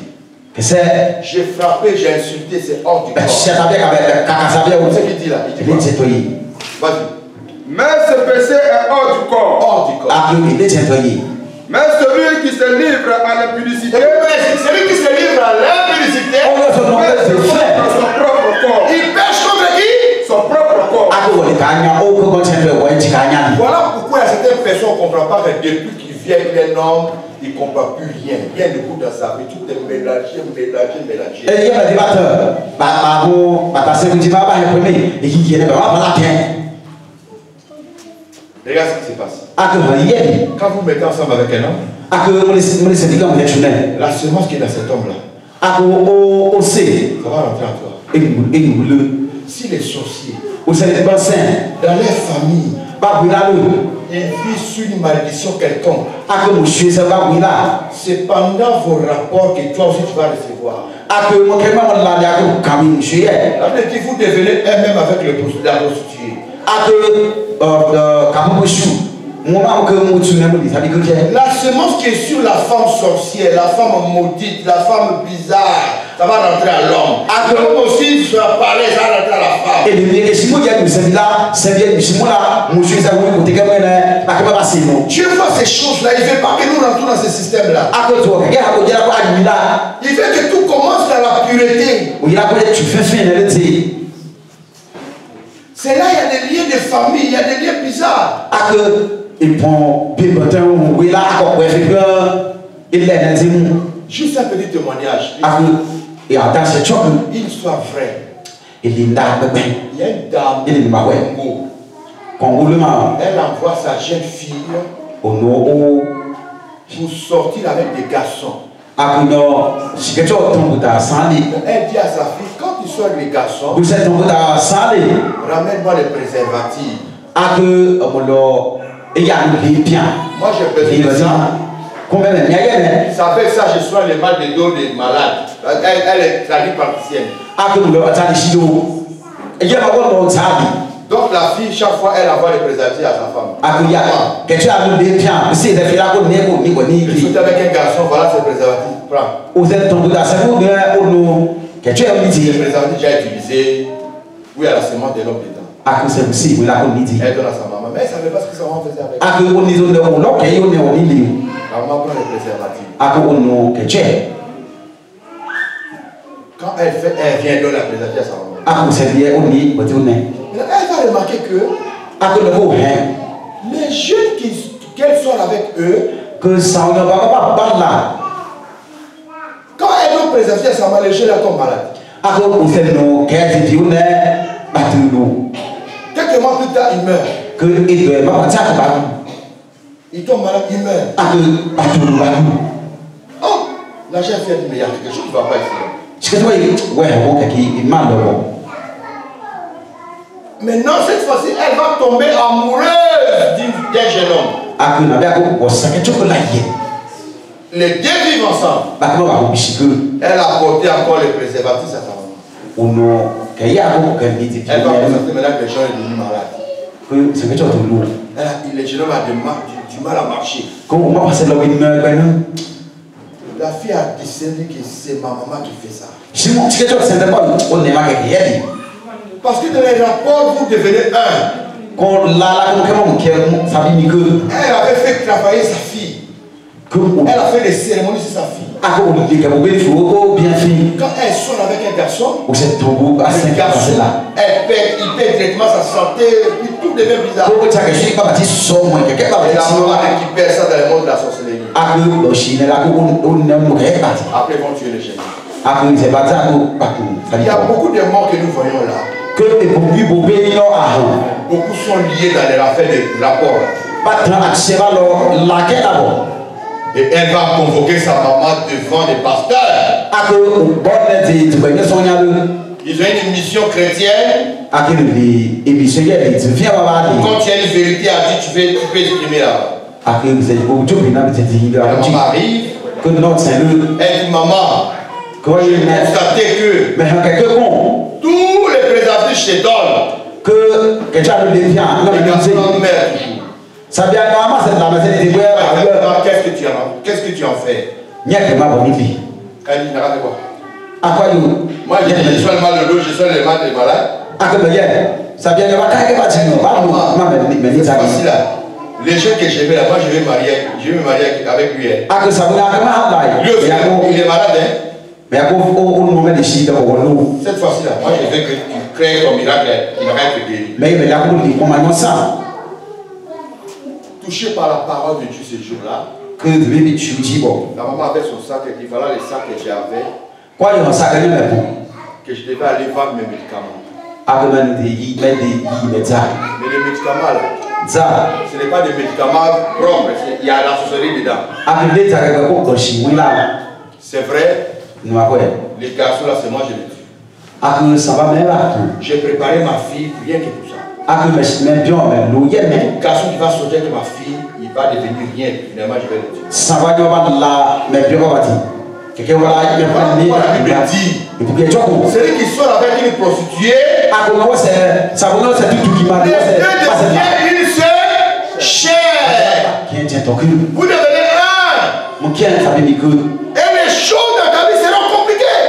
S4: j'ai frappé, j'ai insulté, c'est hors du corps. C'est ce qu'il dit là. Vas-y. Mais ce péché est hors du corps. Hors du corps. Mais celui qui se livre à l'impudicité, celui qui se livre à l'impudicité, il pêche contre qui? Son pas que depuis qu'il vient avec un homme, il ne comprend plus rien. Rien ne coûte dans sa vie. Tout est mélangé.
S2: Et il y a un débatteur.
S4: Regarde ce qui se passe. Quand vous mettez ensemble avec un homme, la semence qui est dans cet homme-là, ça va rentrer en toi. Si les sorciers, dans leur famille, ils vivent sur une malédiction quelconque, c'est pendant vos rapports que toi aussi tu vas recevoir. Si vous devenez un-même avec la prostituée, la semence qui est sur la femme sorcière, la femme maudite, la femme bizarre, ça va rentrer à l'homme. L'homme aussi sera pareil, ça va rentrer à la femme. Dieu voit ces choses-là, il ne veut pas que nous rentrons dans ce système-là. Il veut que tout commence dans la pureté. C'est là, il y a des liens de famille, il y a des liens bizarres. Juste un petit témoignage. Une histoire vraie. Il y a une dame au Congo. Elle envoie sa jeune fille pour sortir avec des garçons. Elle dit à sa fille, quand tu sors avec les garçons, ramène-moi les préservatifs. Moi j'ai besoin de ça. Ça fait ça, je sois le mal de dos des malades. Elle est tradipraticienne. Donc la fille, chaque fois, elle envoie les préservatifs à sa femme. Je suis avec un garçon, voilà ses préservatifs. Prends. Les préservatifs déjà utilisés, où il y a la semence de l'homme dedans. Elle donne à sa maman, mais elle ne savait pas ce que sa maman faisait avec. La maman prend les préservatifs. Quand elle vient donner la préservatif à sa maman. Elle va remarquer que les jeunes qu'elle sort avec eux, quand elle donne préservatif à sa maman, les jeunes là tombent malades. Quelques mois plus tard, il meurt. Il tombe malade, il meurt. Oh, la jeune fille a dit, mais il y a quelque chose qui ne va pas ici. Maintenant, cette fois-ci, elle va tomber amoureuse d'un jeune homme. Les deux vivent ensemble. Elle a porté encore les préservatifs à sa maman. Elle va constater maintenant que le jeune est devenu malade. Le jeune homme a du mal à marcher. La fille a discerné que c'est ma maman qui fait ça. Parce que dans les rapports, vous devenez un. Elle avait fait travailler sa fille. Elle a fait des cérémonies sur sa fille. Quand elle sort avec un garçon, le garçon, il perd directement sa santé, puis tout devient bizarre. Et la maman récupère ça dans le monde de la sorcellerie. Après, ils vont tuer les chiens. Il y a beaucoup de morts que nous voyons là. Beaucoup sont liés dans les affaires de rapport. Et elle va convoquer sa maman devant les pasteurs. Ils ont une mission chrétienne. Quand il y a une vérité à dire, tu peux exprimer là. La maman arrive. Elle dit, maman, j'ai constaté que tous les préservatifs je te donne. Les garçons meurent toujours. Qu'est-ce que tu en fais? Elle dit, n'a pas de quoi. Moi, je sois le mal de l'eau, je sois le mal des malades. C'est facile là. Les gens que j'aimais là, moi je vais me marier avec lui. Lui aussi, il est malade, hein? Cette fois-ci là, moi je veux que tu crées ton miracle, il va être guéri. touché par la parole de Dieu ce jour-là.
S2: Que de bébé tu dis bon.
S4: La maman avait son sac et dit voilà les sacs que j'avais.
S2: Quoi il y a un sac à même
S4: Que je devais aller vendre mes médicaments.
S2: Mais
S4: les médicaments là, ce n'est pas des médicaments propres, il y a la sorcellerie dedans. C'est vrai, les garçons là c'est moi je les tue. J'ai préparé ma fille rien que pour ça. Le garçon qui va sortir de ma fille, il va devenir rien, finalement je vais le tuer. Celui qui sort avec une prostituée, une seule chair. Vous devenez un. Et les choses dans ta vie seront compliquées.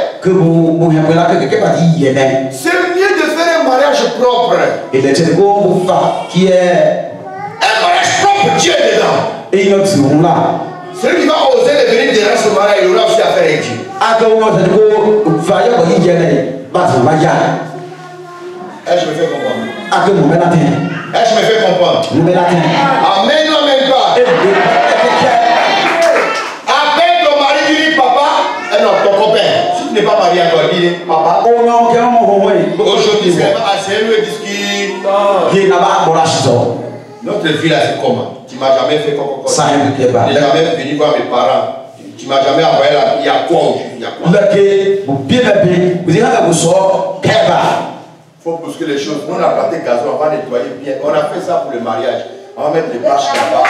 S4: C'est mieux de faire un mariage propre. Un mariage propre, Dieu est dedans. Celui qui va oser devenir derrière ce mariage, il aura aussi affaire avec Dieu. Est-ce que je me fais comprendre? Est-ce que je me fais comprendre? Amen ou amen pas? Appelle ton mari, tu dis papa. Non, ton copain. Si tu n'es pas marié encore, dis papa. Aujourd'hui, c'est lui qui notre vie là, c'est comment? Tu m'as jamais fait comment? Tu n'es jamais venu voir mes parents. Tu m'as jamais envoyé là. Il y a quoi aujourd'hui? Il y a quoi? Il faut bousculer les choses. Nous, on a planté gazon, on va nettoyer bien. On a fait ça pour le mariage. On va mettre les bâches là-bas.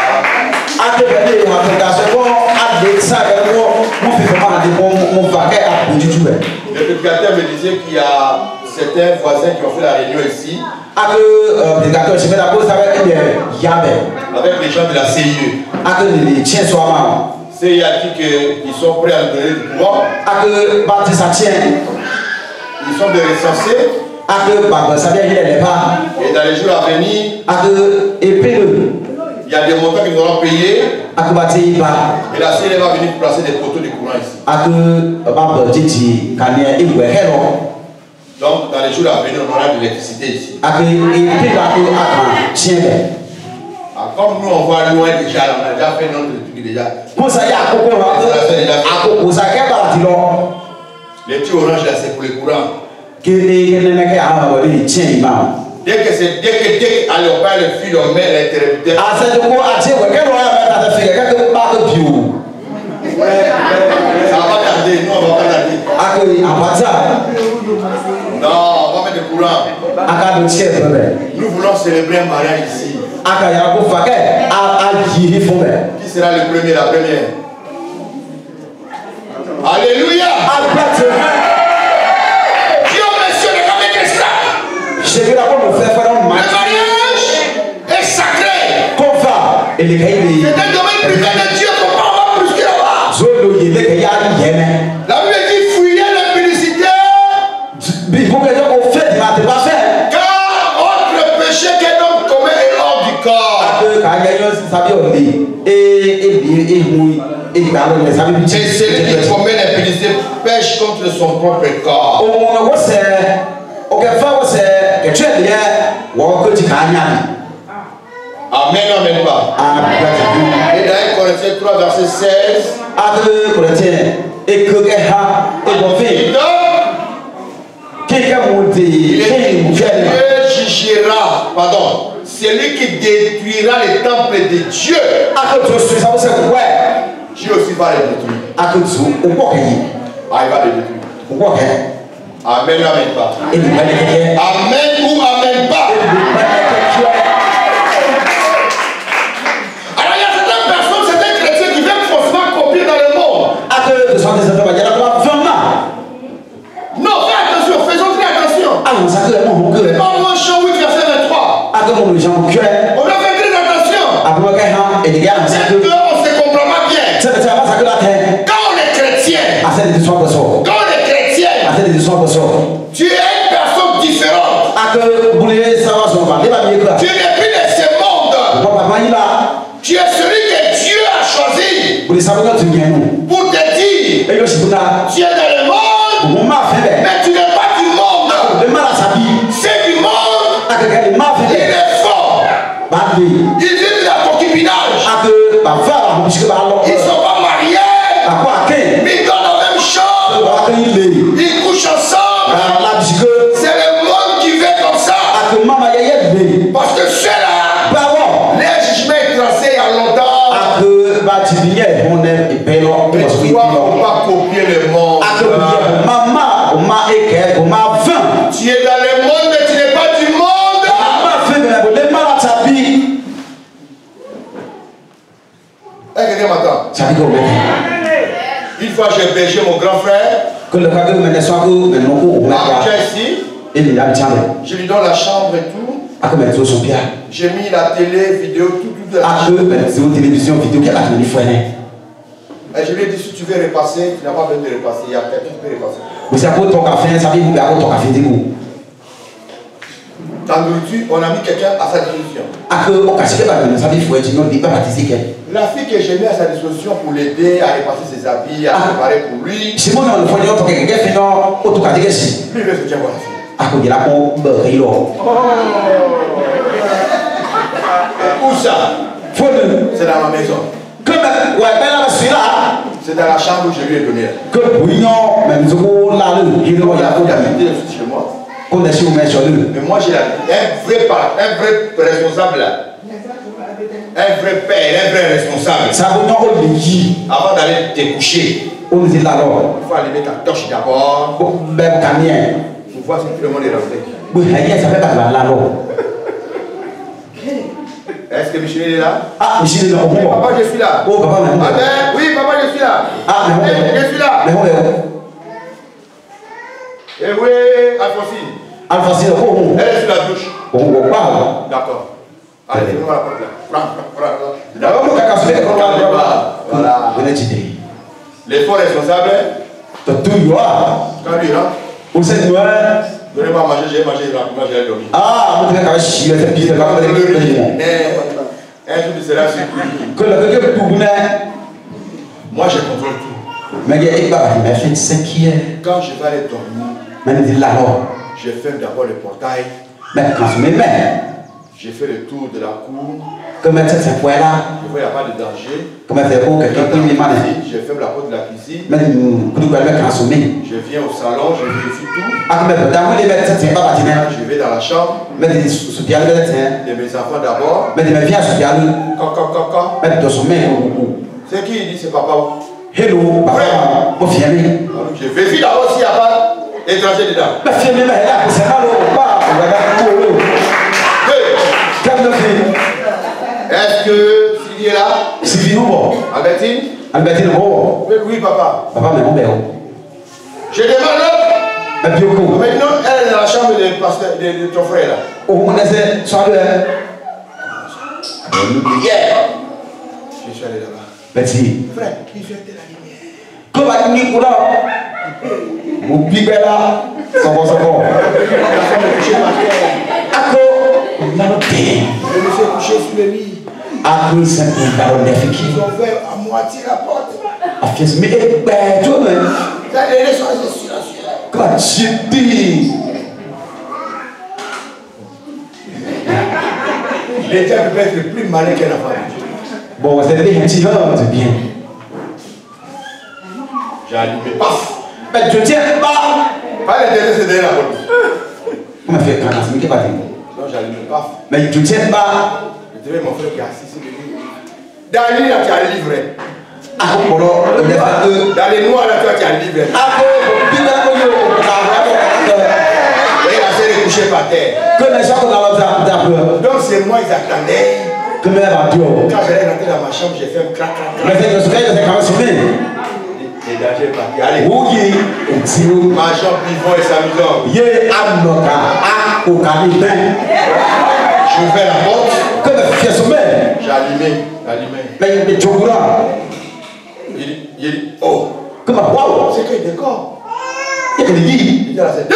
S4: Le prédicateur me disait qu'il y a certains voisins qui ont fait la réunion ici. Avec les gens de la CIE. CIE a dit qu'ils sont prêts à nous donner du pouvoir. Ils sont des recensés. Et dans les jours à venir, il y a des montants qu'ils auront payés. Et la CIE va venir placer des poteaux de courant ici. Donc, dans les jours à venir, on aura de l'électricité ici. Comme nous, on voit loin déjà, on a déjà fait notre truc déjà. Les petits oranges là, c'est pour les courants. Dès que allez, on parle le fil, on met l'interrupteur. Ça va pas tarder, nous on va pas tarder. Non, on va mettre le courant. Nous voulons célébrer un mariage ici. Qui sera le premier, la première? Alléluia! Dieu monsieur ne va mettre ça. Le mariage est sacré. C'est un domaine privé de Dieu. Pourquoi on va brusquer là-bas? La Bible dit fuyez l'impudicité. Car autre péché qu'un homme commet est hors du corps. Et celui qui commet l'impudicité pêche contre son propre corps. Amen, amen pas. Et dans 1 Corinthiens 3, verset 16. Dieu jugera, pardon, celui qui détruira les temples de Dieu. Dieu aussi va les détruire. Ah, il va les détruire. Amen, amen pas. Amen ou amen pas. Alors il y a certaines personnes, certains chrétiens qui veulent forcément copier dans le monde. Non, fais attention, faisons très attention. Dans Romains 8, verset 23. On doit faire très attention. C'est que on se comprend pas bien. Quand on est chrétien, tu es une personne différente. Tu n'es plus de ce monde. Tu es celui que Dieu a choisi pour te dire tu es dans le monde, mais tu n'es pas du monde. C'est du monde. Il est fort. Il vit de la concubinage. sont pas mariés. Mais ils donnent la même chose. Ils couchent ensemble. C'est le monde qui fait comme ça. Parce que ceux-là, les jugements est tracé il y a longtemps. Mais toi, il ne faut pas copier le monde. Tu es dans le monde, mais tu n'es pas du monde. Quelqu'un m'attend. Une fois, j'ai hébergé mon grand frère. Ici. Je lui donne la chambre et tout. J'ai mis la télé, vidéo, tout. Et je lui ai dit, si tu veux repasser, tu n'as pas besoin de repasser. Il y a quelqu'un qui peut repasser. Dans nourriture, on a mis quelqu'un à sa disposition. La fille que j'ai mis à sa disposition pour l'aider à repasser ses habits, à préparer pour lui. Lui, il veut se dire voilà. Où ça? C'est dans ma maison. C'est dans la chambre où je lui ai donné. Il a habité chez moi. Mais moi j'ai un vrai responsable là. Un vrai père, un vrai responsable. Avant d'aller te coucher, il faut allumer ta torche d'abord. Pour voir si tout le monde est rentré. Est-ce que Michel est là?
S1: Ah, Michel est là.
S4: Oui, papa, je suis là.
S1: Oh, papa, mais
S4: oui, papa, je suis là.
S1: Ah, mais
S4: je suis là.
S1: Mais
S4: et oui, Alphonsine.
S1: Alphonsine,
S4: elle est sur la douche. D'accord. Allez, fais-moi la porte là. Voilà. Les faux responsables.
S1: Quand lui
S4: rentre. Donnez-moi à manger, j'ai mangé rapidement, j'ai dormi.
S1: Ah, vous avez qu'à chier, c'est pire, c'est pas
S4: un jour de cela surpris. Moi, je contrôle tout.
S1: Mais quand
S4: je vais aller dormir, je ferme d'abord le portail. Je fais le tour de la cour. Je vois qu'il n'y a pas de danger. Je ferme la porte de la cuisine. Je viens au salon, je vérifie tout. Je vais dans la chambre. De mes enfants d'abord. C'est qui dit c'est papa?
S1: Hello, papa.
S4: Je vérifie d'abord s'il n'y a pas d'étranger dedans. Est-ce que Sylvie est là?
S1: Sylvie, non.
S4: Albertine?
S1: Albertine, non.
S4: Oui, papa.
S1: Papa, mais non, mais non.
S4: Je demande l'autre. Maintenant, elle est dans la chambre de ton frère là.
S1: Oh, on essaie, soit le.
S4: Hier, je suis allé là-bas.
S1: Merci.
S4: Frère, il fait de la lumière.
S1: Comment tu dis là? Mon bébé là, ça va.
S4: Je me suis couché sur le lit. Ils ont ouvert à moitié la porte.
S1: Quand tu dis.
S4: Les diables peuvent être plus malins qu'un enfant.
S1: Bon, c'est des petits hommes, c'est bien.
S4: J'ai allumé, paf.
S1: Mais je tiens pas.
S4: Pas les derniers, c'est derrière la porte.
S1: Comment faire quand tu pas dit?
S4: Non, j'ai allumé, paf.
S1: Mais je tiens pas.
S4: Je dirais mon frère qui est assis sur le lit. Dans le lit, là, tu as le livret.
S1: Ah, bon,
S4: dans les noirs, là, tu as le livret.
S1: Ah, bon,
S4: il a fait les coucher par terre. Donc, c'est moi, ils attendaient. Quand j'allais rentrer dans ma chambre, j'ai fait un crac. Les dangers partis. Allez. Ma chambre, vivant et s'amusant. J'ai ouvert la porte. J'ai allumé. Il dit, oh. C'est que le décor. Il dit à la scène.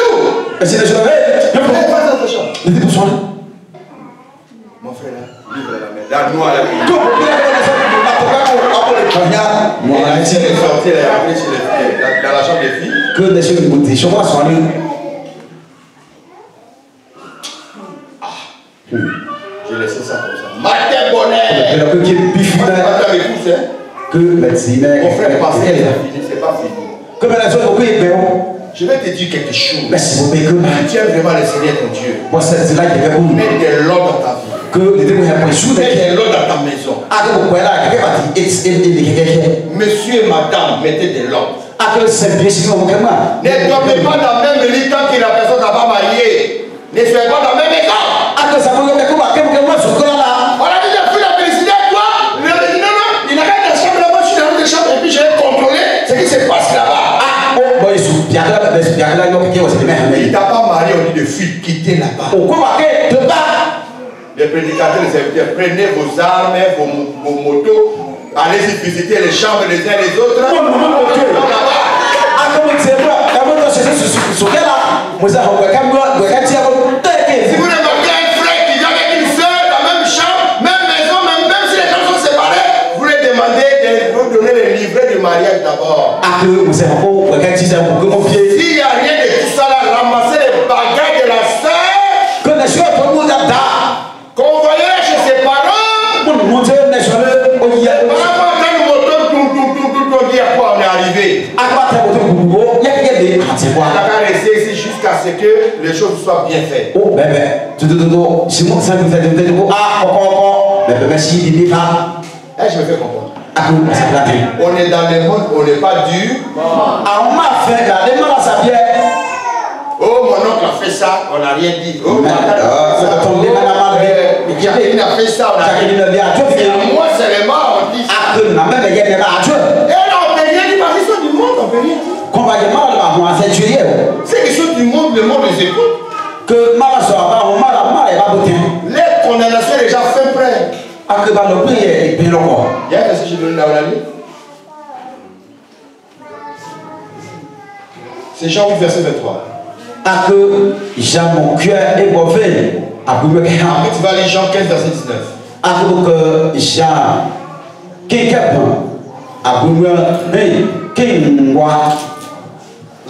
S4: Mon frère là, livre la main. La noix là. Il est sorti, il est rentré dans la chambre des filles. J'ai laissé ça comme ça. Matin bonheur. Que
S1: mon frère pensait que c'est pas fini. Je vais te dire quelque chose. Tu aimes vraiment le Seigneur ton Dieu. Mets de l'ordre dans ta vie. Mets de l'ordre dans ta maison. Monsieur et madame, mettez de l'ordre. Ne dormez pas dans le même lit tant que la personne n'a pas marié. Ne soyez pas dans le même état. On a dit, j'ai pris la félicité à toi. Il n'a qu'à être chambre là-bas, je suis dans une chambre et puis je vais contrôler ce qui se passe là-bas. Il t'a pas marié, on dit de fuite, quittez là-bas. Les prédicateurs, les serviteurs, prenez vos armes, vos motos, allez-y visiter les chambres les uns les autres. Si vous remarquez un frère qui vient avec une soeur dans la même chambre, même maison, même si les gens sont séparés, vous les demandez de vous donner le livret du mariage d'abord. S'il n'y a rien de tout ça là, ramassez les bagages de la soeur, convoyez chez ses parents. On dit à quoi on est arrivé. On a qu'à rester ici jusqu'à ce que les choses soient bien faites. Je me fais comprendre. On est dans le monde, on n'est pas dur. Oh, mon oncle a fait ça, on n'a rien dit. Oh, il a fait ça, on n'a rien dit. Moi, c'est les morts, on dit ça. Et là, on peut rien dire parce qu'ils sont du monde, on peut rien dire. C'est qu'ils sont du monde, le monde les écoute. Les condamnations, les gens font près. Il y a un verset que je donne là où la nuit. C'est Jean 8, verset 23. Après, tu vas aller Jean 15, verset 19.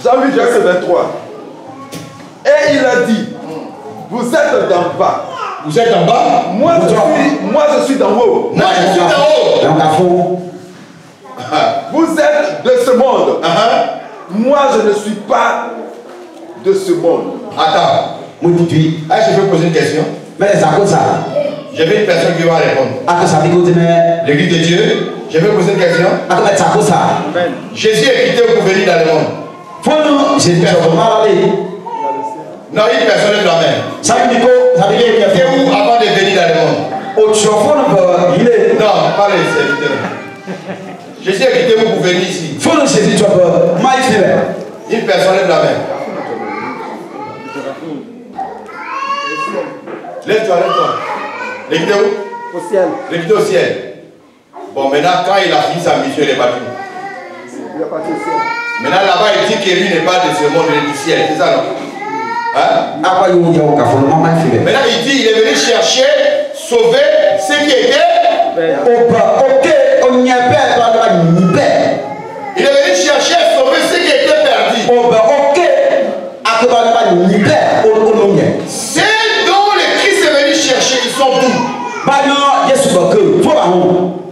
S1: Jean 8, verset 23. Et il a dit, vous êtes d'en bas. Vous êtes en bas? Moi je suis d'en haut. Moi je suis d'en haut. Vous êtes de ce monde. Moi je ne suis pas de ce monde. Attends. Je vais poser une question. Je vais une personne qui va répondre. L'église de Dieu. Je vais poser une question. Jésus est quitté pour venir dans le monde. Non, une personne est la même. Il était où avant de venir dans le monde? Non, pas les serviteurs. Jésus est quitté où pour venir ici? Une personne est la même. Lève-toi, lève-toi. L'équité où? Au ciel. L'équité au ciel. Bon, maintenant, quand il a fini sa mission, il est parti. Il est parti au ciel. Maintenant, là-bas, il dit que lui n'est pas de ce monde, il est du ciel. C'est ça, non? Maintenant, il dit il est venu chercher, sauver ce qui était. Il est venu chercher, sauver ce qui était perdu. C'est dont le Christ est venu chercher, ils sont d'où?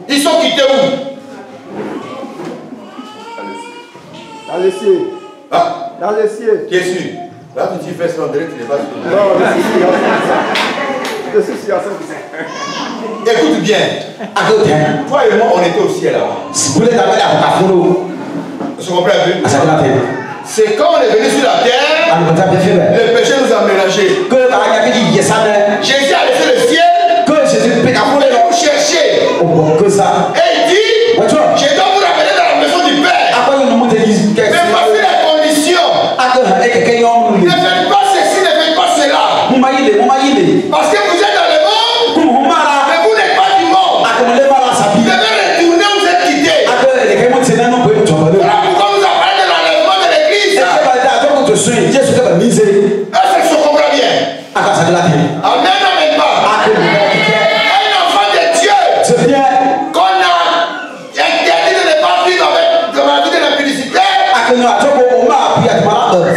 S1: Ils sont quittés où? Dans les cieux. Dans les cieux. Qui est sûr? Là, tu fais son direct, tu n'es pas sûr. Non, je suis sûr. Écoute bien. Toi et moi, on était au ciel là-bas. Tu comprends un peu? C'est quand on est venu sur la terre, le péché nous a mélangés. Jésus a laissé le ciel pour nous chercher. Et il dit, je dois vous ramener dans la maison du Père. Mais voici la condition. Ne faites pas ceci, ne faites pas cela. Parce que vous êtes dans le monde, mais vous n'êtes pas du monde. Vous devez retourner, vous êtes quittés. Voilà pourquoi nous avons parlé de l'enlèvement de l'église. Est-ce que je comprends bien? Amen, amen pas. Un enfant de Dieu qu'on a interdit de ne pas vivre avec la vie de l'impudicité.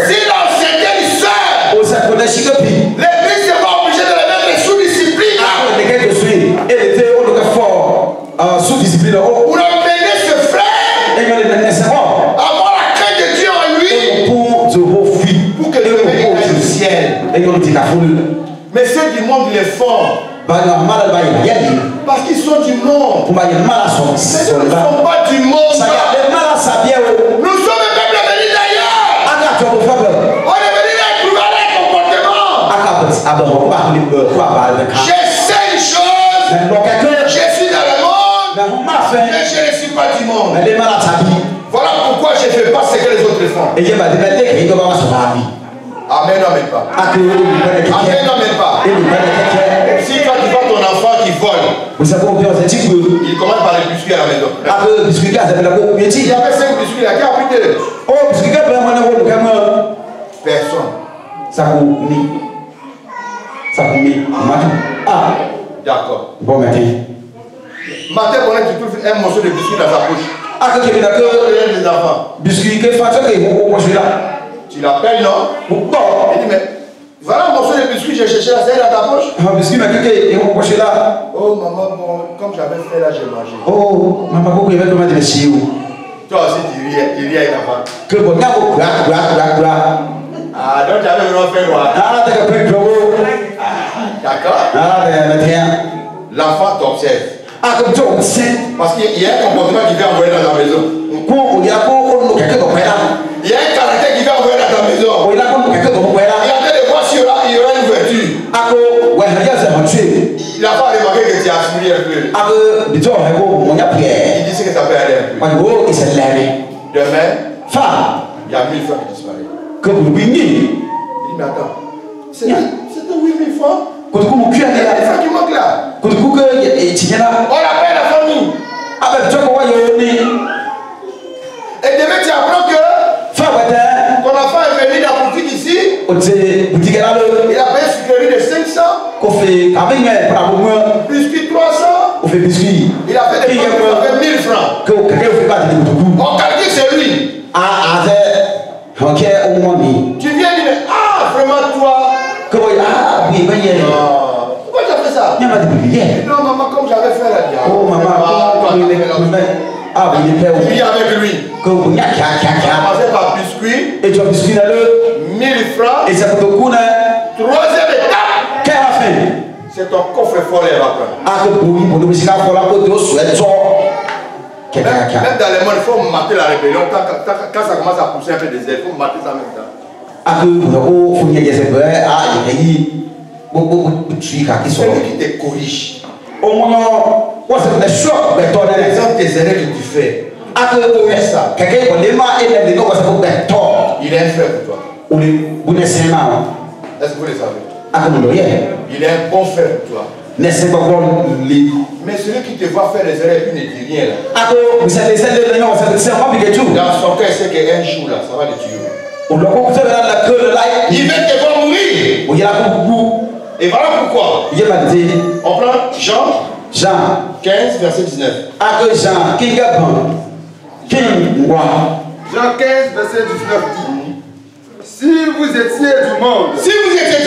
S1: S'il a certaines sœurs, l'église sera obligée de les mettre sous discipline.
S4: Mais ceux du monde les font. Parce qu'ils sont du monde. Mais ils ne sont pas du monde. Nous sommes un peuple venu d'ailleurs. On est venu là pour aller comportement. Je sais une chose. Je suis dans le monde. Mais je ne suis pas du monde. Voilà pourquoi je ne fais pas ce que les autres font. Amen, amen pas. Amen, amen pas. Si toi tu vois ton enfant qui vole, il commence par les biscuits à la maison. Il y avait 5 biscuits là, qui a pris deux? Personne. Ah, d'accord.
S2: Bon matin.
S4: Matin, on a tu trouves un morceau de biscuit dans sa poche. Les enfants.
S2: Biscuit que
S4: tu l'appelles, non?
S2: Pourquoi?
S4: Il dit, mais voilà un morceau de biscuit, j'ai cherché là, c'est dans ta poche.
S2: Un biscuit, mais qui est poché là?
S4: Oh, maman, bon, comme j'avais fait là, j'ai mangé.
S2: Oh, maman, pourquoi il va comment te laisser où?
S4: Toi aussi, tu ris avec ta femme.
S2: Que bon, n'a pas
S4: Ah, donc tu avais vraiment fait quoi?
S2: Ah, t'as compris,
S4: d'accord?
S2: Ah, mais
S4: l'enfant t'observe.
S2: Ah, comme toi, c'est.
S4: Parce qu'il y a un comportement qui vient envoyer dans la maison.
S2: Il y a
S4: un caractère qui vient envoyer dans ta maison. Il y a des fois s'il y aura une ouverture. Il n'a pas remarqué que tu as fouillé un peu. Il dit ce que ça peut aller un peu. Demain, il y a 1000 fois qui disparaissent. Il dit, mais attends, c'était 8000 fois. Il y a des fois qui manquent là. On appelle la famille. Et demain, tu apprends que ton enfant est venu dans la boutique ici. Il a payé sucrerie de 500. Biscuit 300. Il a fait des pompes avec 1000 francs. On calcule c'est lui. Tu viens dire, ah, vraiment toi. Pourquoi tu as fait ça? Non, maman, comme j'avais fait la diable.
S2: Oh, maman,
S4: il vit avec lui. On commençait par biscuit.
S2: Et tu as biscuit là le
S4: 1000 francs.
S2: et ça coûte beaucoup, hein?
S4: Troisième étape.
S2: Quelle a fait?
S4: C'est ton coffre-fort les rappeurs. Même dans les mois, il faut mater la rébellion. Quand ça commence à pousser un peu des ailes, il faut mater ça même temps. Celui qui te corrige. Exemple des erreurs que tu fais. Il est un frère pour toi. Est-ce que vous le savez? Il est un bon frère pour toi. Mais celui qui te voit faire des erreurs et puis ne dit rien là. Dans son cœur, il sait qu'un jour là, ça va le tuer. Il veut te voir mourir. Et voilà pourquoi. On prend Jean 15, verset 19. Jean 15, verset 19 dit: si vous étiez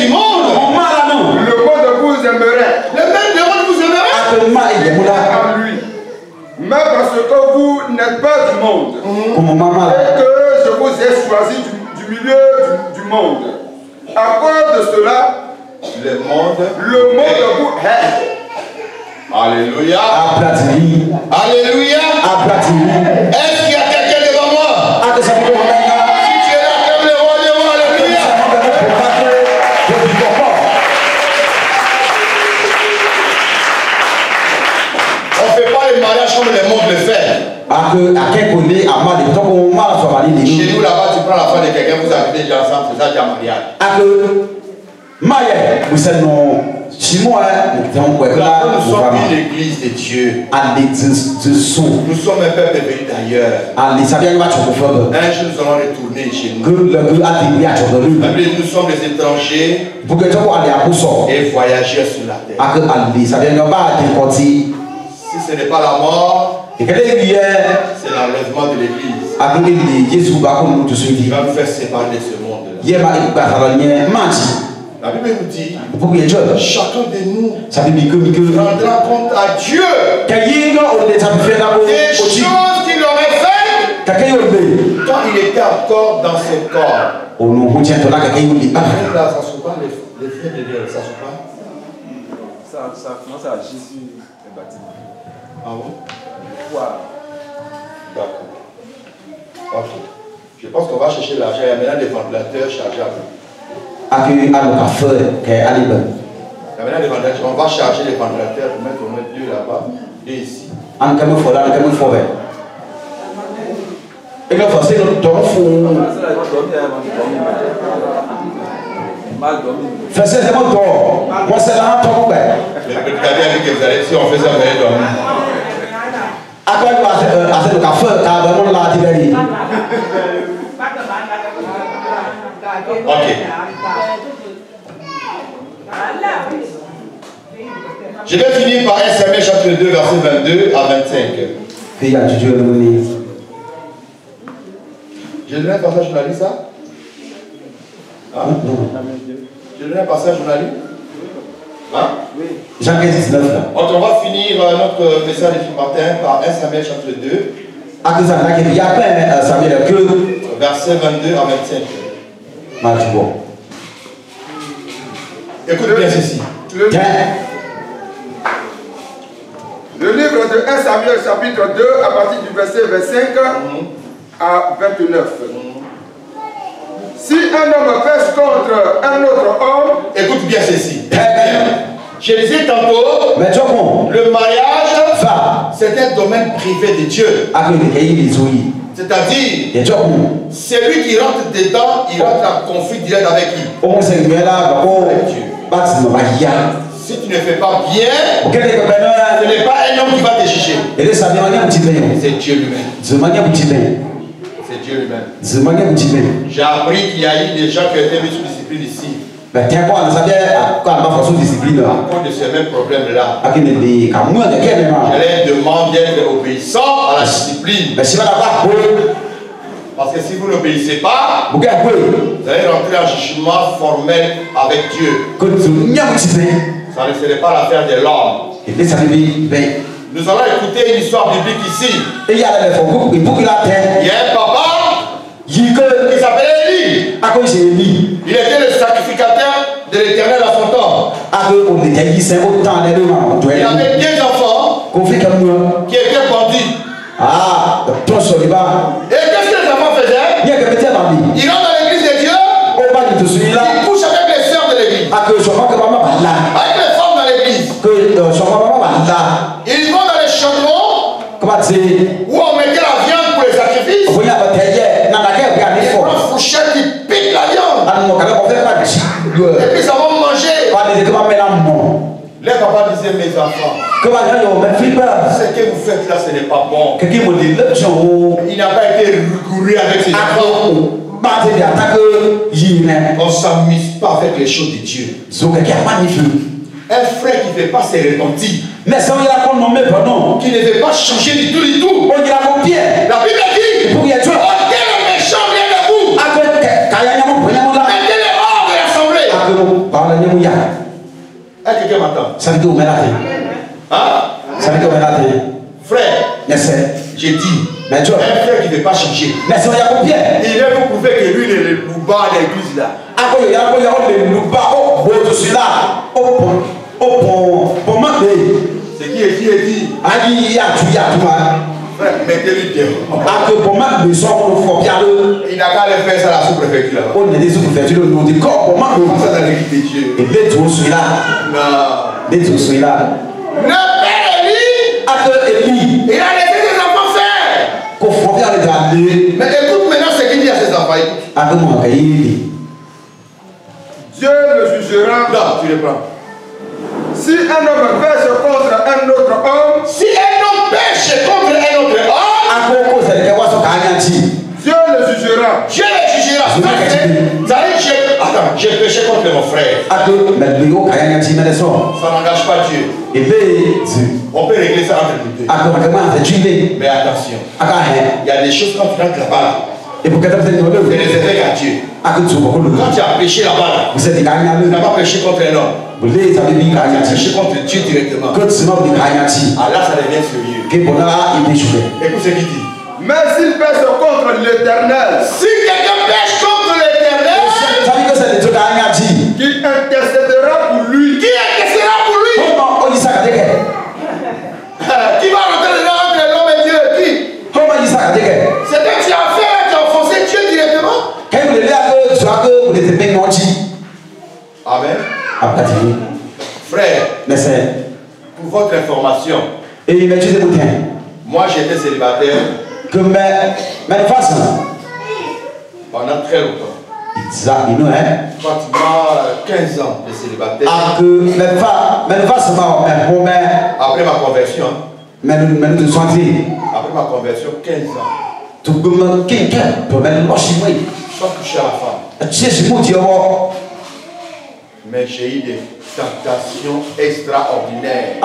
S4: du monde, le monde vous aimerait. Le monde vous aimerait en lui. Mais parce que vous n'êtes pas du monde, et que je vous ai choisi du milieu du monde. À cause de cela, le monde vous hait. Alléluia. Alléluia. Est-ce qu'il y a quelqu'un devant moi? Si tu es là, comme le roi des rois, alléluia. On ne fait pas le mariage comme le monde le fait. Chez nous là-bas, tu prends la femme de quelqu'un, vous habitez déjà ensemble, c'est ça qui est un mariage. Nous sommes une église de Dieu. Nous sommes un peuple venu d'ailleurs. Un jour nous allons retourner chez nous. Nous sommes des étrangers et voyageurs sur la terre. Si ce n'est pas la mort, c'est l'enlèvement de l'église. Il va nous faire séparer de ce monde-là. La Bible nous dit, chacun de nous rendra compte à Dieu des choses qu'il aurait faites quand il était était encore dans ce corps. Là, ça ne se pas les frères de Dieu, ça se pas.
S3: Ça commence à Jésus le bâtiment.
S4: Ah bon?
S3: Wow.
S4: D'accord. Ok. Je pense qu'on va chercher l'argent. Il y a maintenant des ventilateurs chargeables. Il y a maintenant des ventilateurs. On va charger les ventilateurs pour mettre au moins 2 là-bas et ici. Et là, c'est le temps fou. Faisez des mots d'or. Moi, c'est là, ton père. Regardez avec que vous allez, si on fait ça, vous allez dormir. À quoi il va faire le café? T'as vraiment la tibérie. Ok. Je vais finir par 1 Samuel chapitre 2, verset 22 à 25. J'ai donné un passage, on a lu ça? Hein? J'ai donné un passage, on a lu? Hein? Oui. Jean 19 là. On va finir notre message de ce matin par 1 Samuel chapitre 2. Verset 22 à 25. Écoute bien ceci.
S3: Le livre de 1 Samuel chapitre 2 à partir du verset 25 à 29. Si un homme pêche contre un autre homme,
S4: écoute bien ceci. Je disais tantôt, le mariage, c'est un domaine privé de Dieu. C'est-à-dire, celui qui rentre dedans, il rentre en conflit direct avec qui? Avec Dieu. Si tu ne fais pas bien, ce n'est pas un homme qui va te juger. C'est Dieu lui-même. C'est Dieu lui-même. J'ai appris qu'il y a eu des gens qui ont été mis sous discipline ici. À cause de ce même problème-là. Je leur demande d'être obéissants à la discipline. Parce que si vous n'obéissez pas, vous allez rentrer en jugement formel avec Dieu. Ça ne serait pas l'affaire de l'homme. Nous allons écouter une histoire biblique ici. Il y a un papa qui s'appelait Élie. Il était le sacrificateur de l'Éternel à son temps. Il avait 2 enfants qui étaient bandits. Et qu'est-ce que les enfants faisaient? Ils rentrent dans l'église de Dieu. Ils couchent avec les sœurs de l'église. Avec les femmes dans l'église. Ils vont dans les chaudrons où on mettait la viande pour les sacrifices. Ils prennent une fourchette qui pique la viande. Et puis ça va manger. Les papas disaient, mes enfants, ce que vous faites là, ce n'est pas bon. Il n'a pas été rigoureux avec ses enfants. On ne s'amuse pas avec les choses de Dieu. Un frère qui ne fait pas ses repentis, qui ne veut pas changer du tout. La Bible dit, ôtez le méchant vient de vous. Mettez-le hors de l'assemblée. Est-ce que quelqu'un m'entend? Hein? Frère, j'ai dit, un frère qui ne veut pas changer, il vient vous prouver que lui, il est le louba de l'église là. C'est qui est dit? Frère, mettez-lui dehors. Il n'a qu'à aller faire ça à la sous-préfecture là-bas. Ça dans l'église de Dieu. Non. Le père Élie, il a laissé ses enfants faire. Mais écoute maintenant ce qu'il dit à ses enfants.
S3: Dieu le jugera.
S4: Non, tu le prends.
S3: Si un homme pêche contre un autre homme,
S4: Si un homme pêche contre un autre homme,
S3: Dieu le jugera.
S4: Dieu le jugera. Attends, j'ai péché contre mon frère. Ça n'engage pas Dieu. On peut régler ça entre nous deux. Mais attention, il y a des choses quand tu rentres là-bas. C'est réservé à Dieu. Quand tu as péché là-bas, tu n'as pas péché contre un homme. Tu as péché contre Dieu directement. Ah là, ça devient sérieux. Écoute ce qu'il dit.
S3: Mais s'il pêche contre l'Éternel,
S4: si quelqu'un pêche contre l'Éternel,
S3: qui intercédera pour lui,
S4: qui intercédera pour lui, qui va rentrer dedans entre l'homme et Dieu, qui? C'est que tu as fait, tu as offensé Dieu directement. Amen. Frère, pour votre information, moi j'étais célibataire pendant très longtemps. Pratiquement 15 ans de célibataire. Après ma conversion. Après ma conversion, 15 ans. Sans toucher à la femme. Mais j'ai eu des tentations extraordinaires.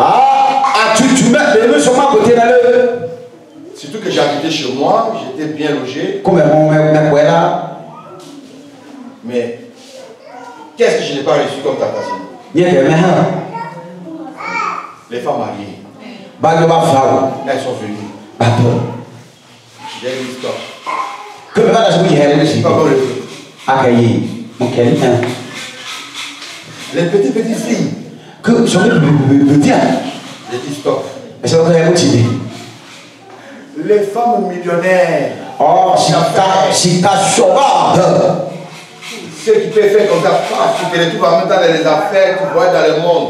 S4: Surtout que j'habitais chez moi, j'étais bien logé. Mais qu'est-ce que je n'ai pas reçu comme tentation? Les femmes mariées. Elles sont venues. J'ai dit stop. Pas les petites filles. J'ai dit stop. Les femmes millionnaires. Ceux qui peuvent faire comme ça, tu te retrouves en même temps dans les affaires, tu vois dans le monde.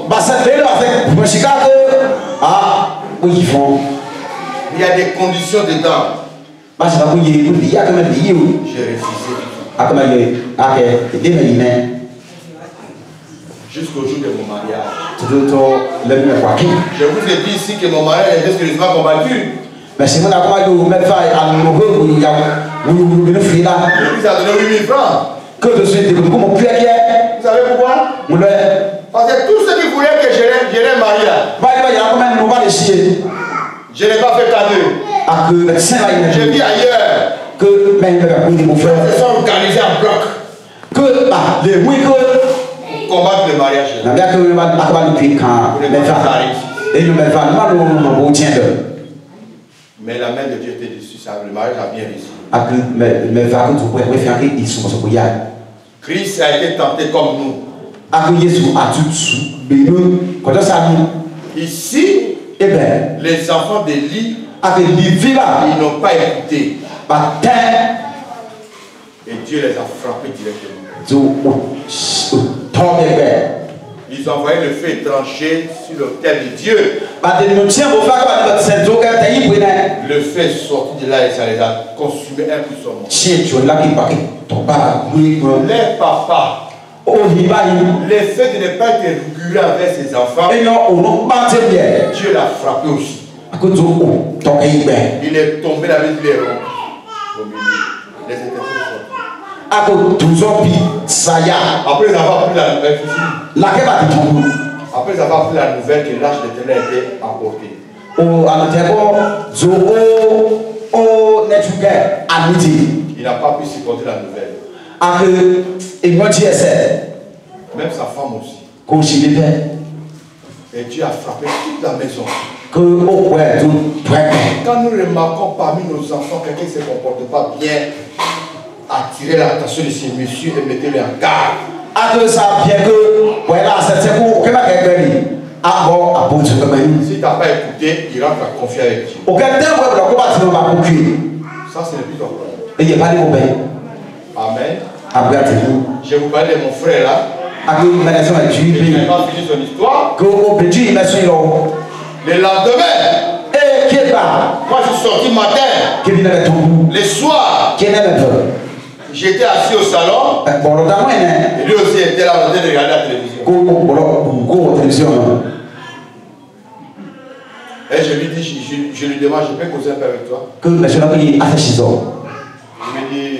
S4: Il y a des conditions dedans. J'ai refusé. Jusqu'au jour de mon mariage. Je vous ai dit ici que mon mariage est sérieusement combattu. Il vous a donné 8 000 francs. Vous savez pourquoi? Parce que tous ceux qui voulaient que je les marie là, je n'ai pas fait cadeau. Je vis ailleurs. Ils sont organisés en bloc pour combattre le mariage. Mais la main de Dieu était dessus, ça, le mariage a bien réussi. Christ a été tenté comme nous. Ici, les enfants d'Élie, ils n'ont pas écouté. Et Dieu les a frappés directement. Ils ont envoyé le feu étranger sur l'autel de Dieu. Le feu est sorti de là et ça les a consumés un coup sur moi. Les papas, le fait de ne pas être rigoureux avec ses enfants, Dieu l'a frappé aussi. Il est tombé dans les ronds. Les après avoir pris la nouvelle, après avoir pris la nouvelle que l'âge de l'Éternel était apporté. Il n'a pas pu supporter la nouvelle. Même sa femme aussi. Et Dieu a frappé toute la maison. Quand nous remarquons parmi nos enfants quelqu'un qui ne se comporte pas bien, attirez l'attention de ces messieurs et mettez-les en garde. Si tu n'as pas écouté, il rentre à confier avec Dieu. Ça, ce n'est plus ton problème. Amen. Je vous parle de mon frère là. Il n'a pas fini son histoire. Le lendemain, moi je suis sorti matin. Le soir, j'étais assis au salon. Et lui aussi était là en train de regarder la télévision. Et je lui dis, je lui demande, je peux causer un peu avec toi? Il me dit,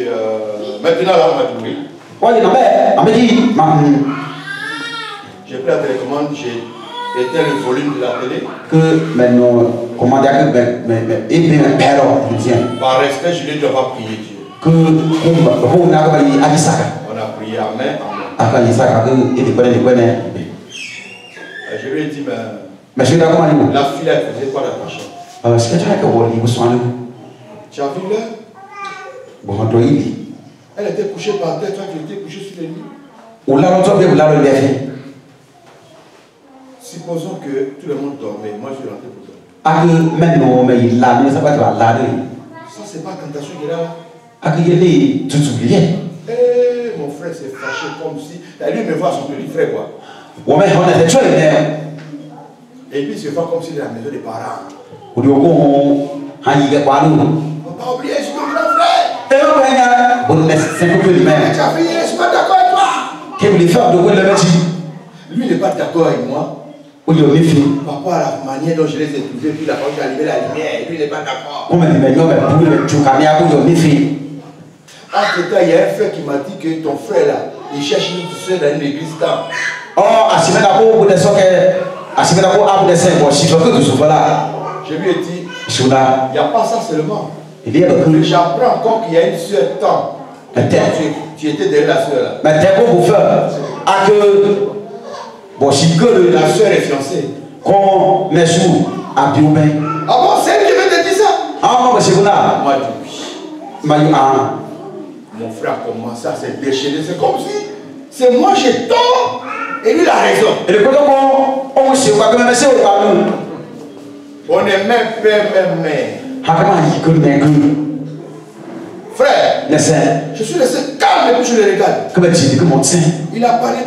S4: maintenant là, on m'a dit oui. J'ai pris la télécommande, j'ai éteint le volume de la télé. Par respect, je lui ai dit, on va prier Dieu. On a prié, amen, amen. Je lui ai dit, mais la fille, elle faisait quoi d'attention?
S3: Tu as vu l'heure?
S2: Bon, on doit y aller.
S3: Elle était couchée par terre, toi tu étais couché sur les lits.
S2: Ou là, on doit bien, ou là, on doit bien.
S3: Supposons que tout le monde dormait, moi je suis rentré pour dormir.
S2: Ah, maintenant, mais il l'a, mais ça va être là.
S3: Ça, c'est pas tentation qu'il a.
S2: Ah, il est tout oublié.
S3: Eh, mon frère s'est fâché comme si. Lui me voit son petit frère, quoi.
S2: Ouais, mais on a fait tuer les mères.
S3: Et puis il se fait comme s'il est à la maison des parents.
S2: Ou du coup, on a eu quoi nous?
S3: Faut pas oublier, je suis ton grand frère.
S2: Et on va on laisse c'est un peu de même.
S3: Tu as fini, je suis pas d'accord avec toi.
S2: Qu'est-ce que les femmes de quoi le mettre?
S3: Lui n'est pas d'accord avec moi.
S2: Ou du méfie.
S3: Par rapport à la manière dont je les ai trouvés, puis la fois que j'ai allumé la lumière, lui n'est pas d'accord.
S2: On m'a dit, mais non, mais pour le Tchoukamia, pour le méfie.
S3: Entre-temps, il y a un frère qui m'a dit que ton frère là, il cherche une soeur dans une église là.
S2: Oh, à ce moment-là, pour des soeurs à ce moment-là, pour des saints, bon, si je veux que ce soit là.
S3: Je lui ai dit,
S2: il n'y
S3: a pas ça seulement. J'apprends encore qu'il y a une soeur tant. Tu étais derrière la soeur là.
S2: Mais t'es bon pour faire. À que. Bon, si que
S3: la soeur est fiancée.
S2: Quand mes sous à Biobin.
S3: Ah bon, c'est elle qui veut te dire ça?
S2: Ah non, mais c'est bon là.
S3: Moi, je dis oui. Mon frère a commencé à se déchirer. C'est comme si c'est moi j'ai tort et lui il a raison. Et le côté on sait pas comment c'est au parlement. On est même père, même mère. Frère, je suis resté calme et puis je le regarde. Il a parlé.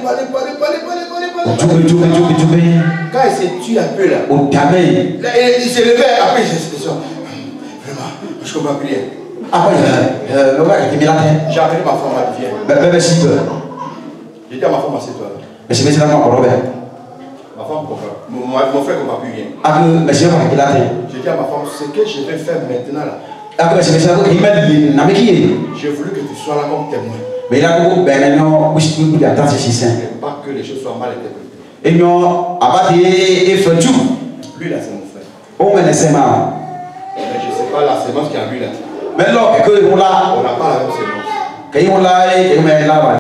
S3: Quand il s'est tué un peu là, il s'est levé, après il s'est dit, vraiment, je comprends plus rien. J'ai appelé ma femme à Vienne. J'ai dit à ma femme, assieds-toi. Ma femme comprend. Mon frère ne comprend plus rien. J'ai dit à ma femme, ce que je vais faire maintenant là. J'ai voulu que tu sois là comme témoin.
S2: Mais là,
S3: Pas que les choses soient mal interprétées.
S2: Et nous,
S3: lui là, c'est mon frère.
S2: Oh, mais c'est marrant.
S3: Mais je ne sais pas la sémence qui a lui là.
S2: Mais là,
S3: on n'a pas la même sémence.